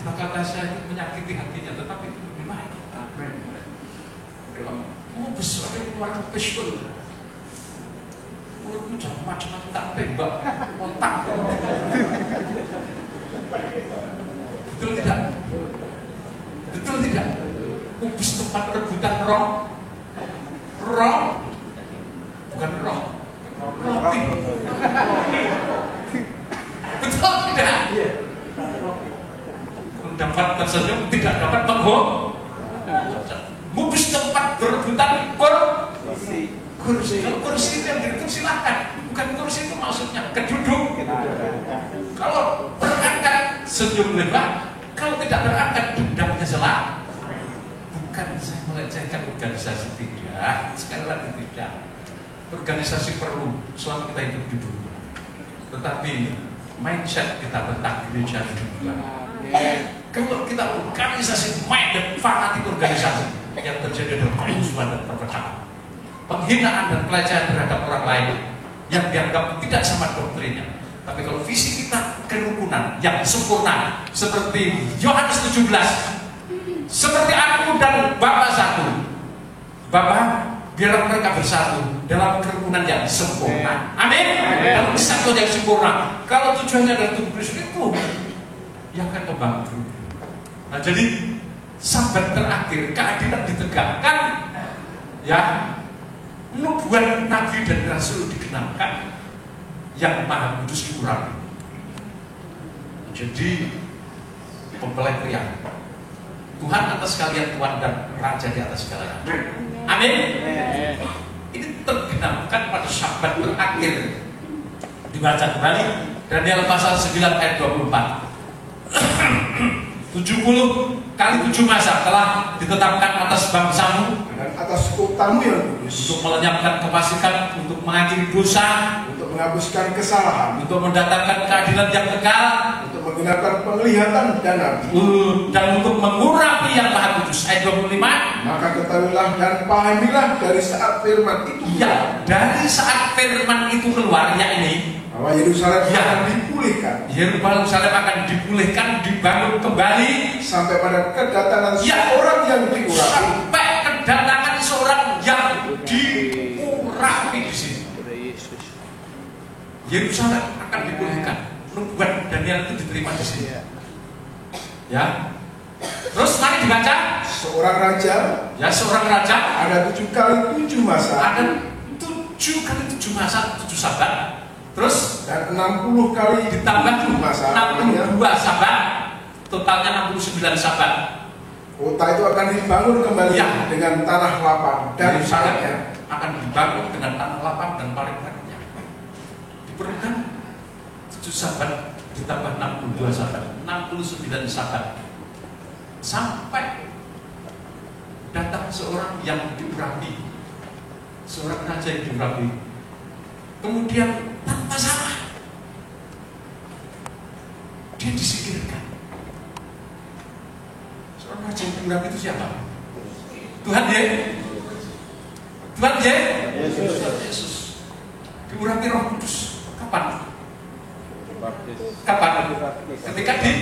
Kata-kata saya itu menyakiti hatinya, tetapi itu lebih baik. Oh, besar yang keluar pistol. Mulutmu jangan macam-macam, tak tembak, otak. Betul tidak? Betul tidak? Kubis tempat rebutan roh. Roh, bukan roh, roti. Betul tidak? Dapat tersenyum, tidak dapat menggoda. Mubis tempat berebutan kursi. Kalau kursi itu yang dihitung silahkan. Bukan kursi itu maksudnya keduduk. Kalau berangkat senyum lebar, kalau tidak berangkat dendamnya salah. Bukan saya melecehkan organisasi, tidak. Sekali lagi tidak. Organisasi perlu selama kita hidup di dunia. Tetapi mindset kita tentang gereja juga. Kalau kita organisasi main dan fanatik organisasi, yang terjadi adalah permusuhan dan perpecahan, penghinaan dan pelecehan terhadap orang lain yang dianggap tidak sama doktrinnya. Tapi kalau visi kita kerukunan yang sempurna, seperti Yohanes 17, seperti aku dan Bapa satu, Bapa biarlah mereka bersatu dalam kerukunan yang sempurna. Amin. Dalam kesatuan yang sempurna. Kalau tujuannya adalah tubuh Kristus, itu yang akan membantu. Nah, jadi sabat terakhir, keadilan ditegakkan, ya, nubuat nabi dan rasul digenapkan, yang maha kudus dikurangi. Jadi mempelai pria, Tuhan atas kalian Tuhan dan Raja di atas segalanya. Amin. Ini tergenapkan pada sabat terakhir Dibaca kembali Daniel pasal 9 ayat 24. 70 kali 7 masa telah ditetapkan atas bangsamu
dan atas kotamu yang kudus,
untuk melenyapkan kefasikan, untuk mengakhiri dosa,
untuk menghapuskan kesalahan,
untuk mendatangkan keadilan yang kekal,
untuk menggunakan penglihatan dan nabi,
dan untuk mengurapi yang maha kudus. Ayat 25.
Maka ketahuilah dan pahamilah dari saat firman itu
Ya, dari saat firman itu keluar, yakni
bahwa Yerusalem
ya,
akan dipulihkan,
Yerusalem akan dipulihkan, dibangun kembali
sampai pada kedatangan
ya,
seorang yang diurapi,
sampai kedatangan seorang yang diurapi di sini. Yerusalem akan dipulihkan. Nubuat Daniel itu diterima di sini. Ya. Terus mari dibaca.
Seorang raja,
Ya, seorang raja
ada 7 kali 7 masa,
ada 7 kali 7 masa, 7 sabat. Terus
dan 60 kali
ditambah
7 masa,
62 sabat, totalnya 69 sabat.
Kota itu akan dibangun kembali
Ya.
dengan tanah lapang dan
Yerusalem
paritnya.
akan dibangun dengan tanah lapang dan parit-paritnya. Diperlukan 7 sabat ditambah 62 sabat, 69 sabat. Sampai datang seorang yang diurapi, seorang raja yang diurapi. Kemudian tanpa salah dia disingkirkan. Seorang raja yang diurapi itu siapa? Tuhan ya? Tuhan ya? Yesus. Diurapi Roh Kudus. Kapan? Kapan? Ketika di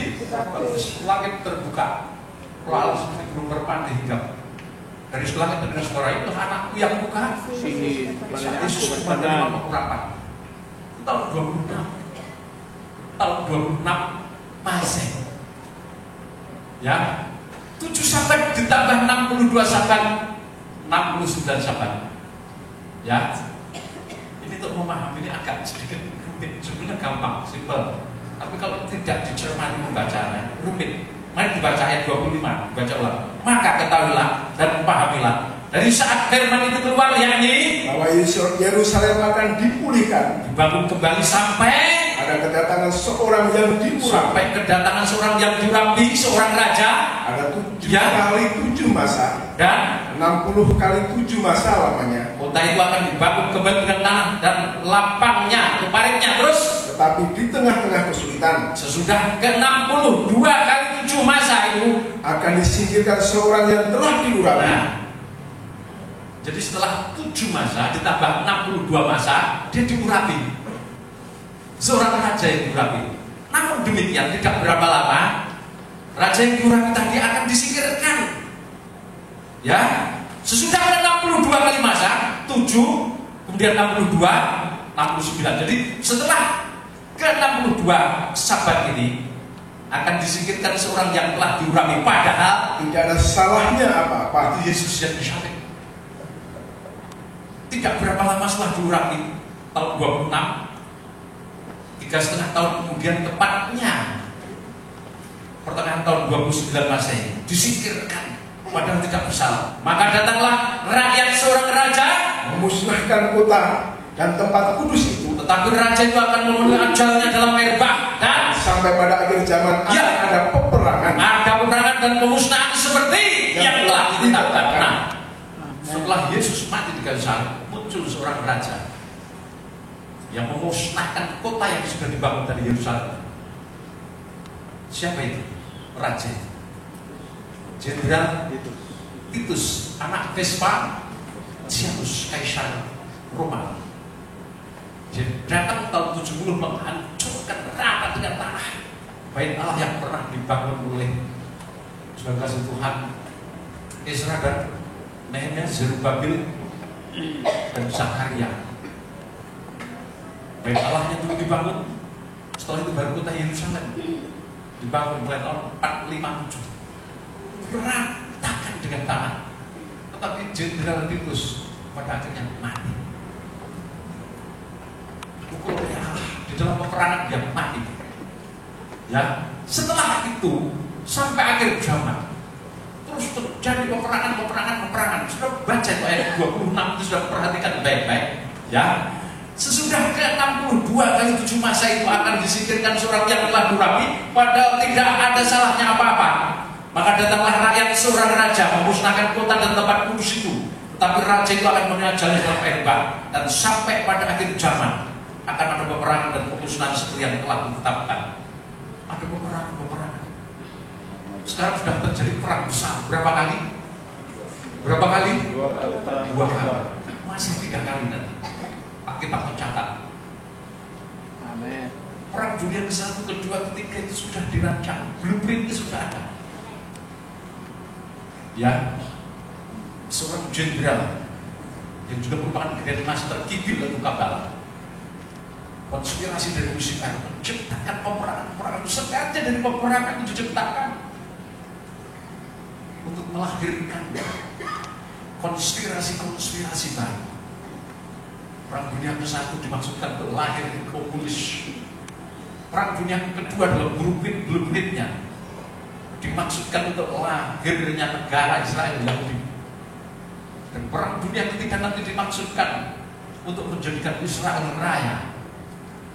langit terbuka, lalu seperti burung merpati hinggap dari langit dengan suara, itu anakku yang buka.
Sini,
Yesus menerima pengurapan. Tahun 26. Tahun 26 Masehi. Ya. 7 sabat ditambah 62 sabat, 69 sabat. Ya. Ini untuk memahami ini agak sedikit rumit. Sebenarnya gampang, simpel. Tapi kalau tidak dicermati membacanya, rumit. Mari dibaca ayat 25, baca ulang. Maka ketahuilah dan pahamilah dari saat firman itu keluar, yakni
Bahwa Yerusalem akan dipulihkan,
dibangun kembali sampai
ada kedatangan seorang yang diurapi,
sampai kedatangan seorang yang diurapi, seorang raja,
ada 7
Ya.
kali 7 masa,
dan
60 kali 7 masa lamanya.
kota itu akan dibangun kembali dengan tanah dan lapangnya, paritnya. Terus
Tetapi di tengah-tengah kesulitan
sesudah ke-62 kali 7 masa itu,
akan disingkirkan seorang yang telah diurapi.
nah, jadi setelah 7 masa ditambah 62 masa, dia diurapi. Seorang raja yang diurapi. Namun demikian tidak berapa lama, raja yang diurapi tadi akan disingkirkan. Ya, sesudah ke-62 kali masa, 7, kemudian 62, 69. Jadi setelah ke-62 sabat ini akan disingkirkan seorang yang telah diurapi, padahal
Tidak ada salahnya apa-apa.
itu Yesus yang disalib. Tidak berapa lama setelah diurapi, tahun 26, 3,5 tahun kemudian, tepatnya pertengahan tahun 29 Masehi, disingkirkan padahal tidak bersalah. Maka datanglah rakyat seorang raja
Memusnahkan kota dan tempat kudus itu,
tetapi raja itu akan memenuhi ajalnya dalam air bah, dan
sampai pada akhir zaman
Ya.
akan ada peperangan.
ada peperangan dan pemusnahan seperti yang telah ditetapkan. Nah, setelah Yesus mati di kayu salib, muncul seorang raja yang memusnahkan kota yang sudah dibangun dari Yerusalem. Siapa itu? Raja Jenderal Titus, anak Vespasianus, Kaisar Roma. Dia datang tahun 70 menghancurkan rata dengan tanah bait Allah yang pernah dibangun oleh saudara kasih Tuhan Ezra dan Nehemia, Zerubbabel dan Zakaria. Bait Allahnya dulu dibangun, setelah itu baru kota Yerusalem dibangun mulai tahun 457, berantakan dengan tanah. Tetapi Jenderal Titus pada akhirnya mati. Pukul oleh Allah di dalam peperangan, dia mati. Ya, setelah itu sampai akhir zaman terus terjadi peperangan. Sudah baca itu ayat 26 itu, sudah perhatikan baik-baik. Ya, Sesudah ke-62 kali 7 masa itu akan disingkirkan seorang yang telah durapi, padahal tidak ada salahnya apa-apa. Maka datanglah rakyat seorang raja memusnahkan kota dan tempat kudus itu. Tetapi raja itu akan mengajari dalam hebat, dan sampai pada akhir zaman akan ada peperangan dan pemusnahan seperti yang telah ditetapkan. Ada peperangan. Sekarang sudah terjadi perang besar. Berapa kali? Berapa kali? 2 kali. Masih 3 kali nanti. Kita mencatat.
Amin.
Perang dunia ke-1, ke-2, ke-3 itu sudah dirancang, blueprintnya sudah ada. Ya, seorang jenderal yang juga merupakan Grand Master Kibil atau Kabal, konspirasi dari Lucifer menciptakan peperangan itu sengaja dari peperangan itu diciptakan untuk melahirkan konspirasi baru. Perang dunia ke-1 dimaksudkan untuk lahir komunis. Perang dunia ke-2 adalah blueprintnya dimaksudkan untuk lahirnya negara Israel Yahudi. Dan perang dunia ke-3 nanti dimaksudkan untuk menjadikan Israel raya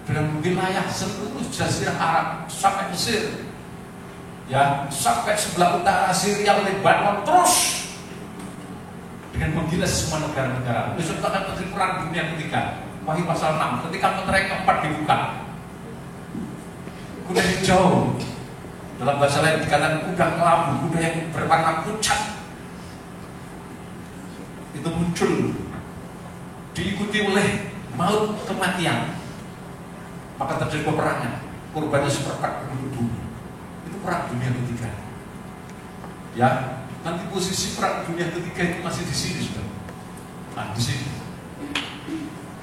dalam wilayah seluruh Jazirah Arab sampai Mesir, ya, sampai sebelah utara Syria, Lebanon, terus dengan menggilas semua negara-negara. Besok akan terjadi perang dunia ketiga. Wahyu pasal 6, ketika meterai keempat dibuka, kuda hijau, dalam bahasa lain dikatakan kuda kelabu, kuda yang berwarna pucat, itu muncul, diikuti oleh maut kematian. Maka terjadi peperangan, korbannya seperempat penduduk bumi. Itu perang dunia ketiga. Ya, nanti posisi perang dunia ketiga itu masih di sini sudah. Nah, di sini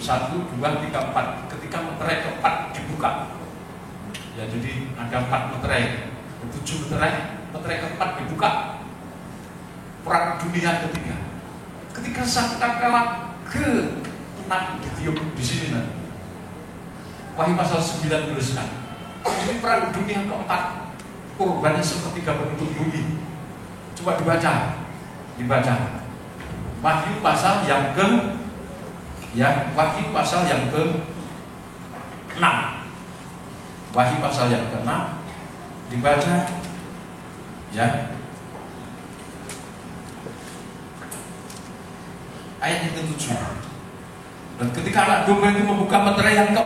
1, 2, 3, 4. Ketika meterai keempat dibuka, ya, jadi ada 4 meterai, 7 meterai keempat dibuka. Perang dunia ketiga. Ketika sangkakala ke-6 ditiup di sini nanti. Wahyu pasal 9 tuliskan. Jadi perang dunia keempat, korbannya sepertiga penduduk bumi. Coba dibaca. Wahyu pasal yang ke, ya, Wahyu pasal yang ke-6. Wahyu pasal yang ke-6 dibaca, ya. Ayat yang ke-7. Dan ketika anak domba itu membuka meterai yang ke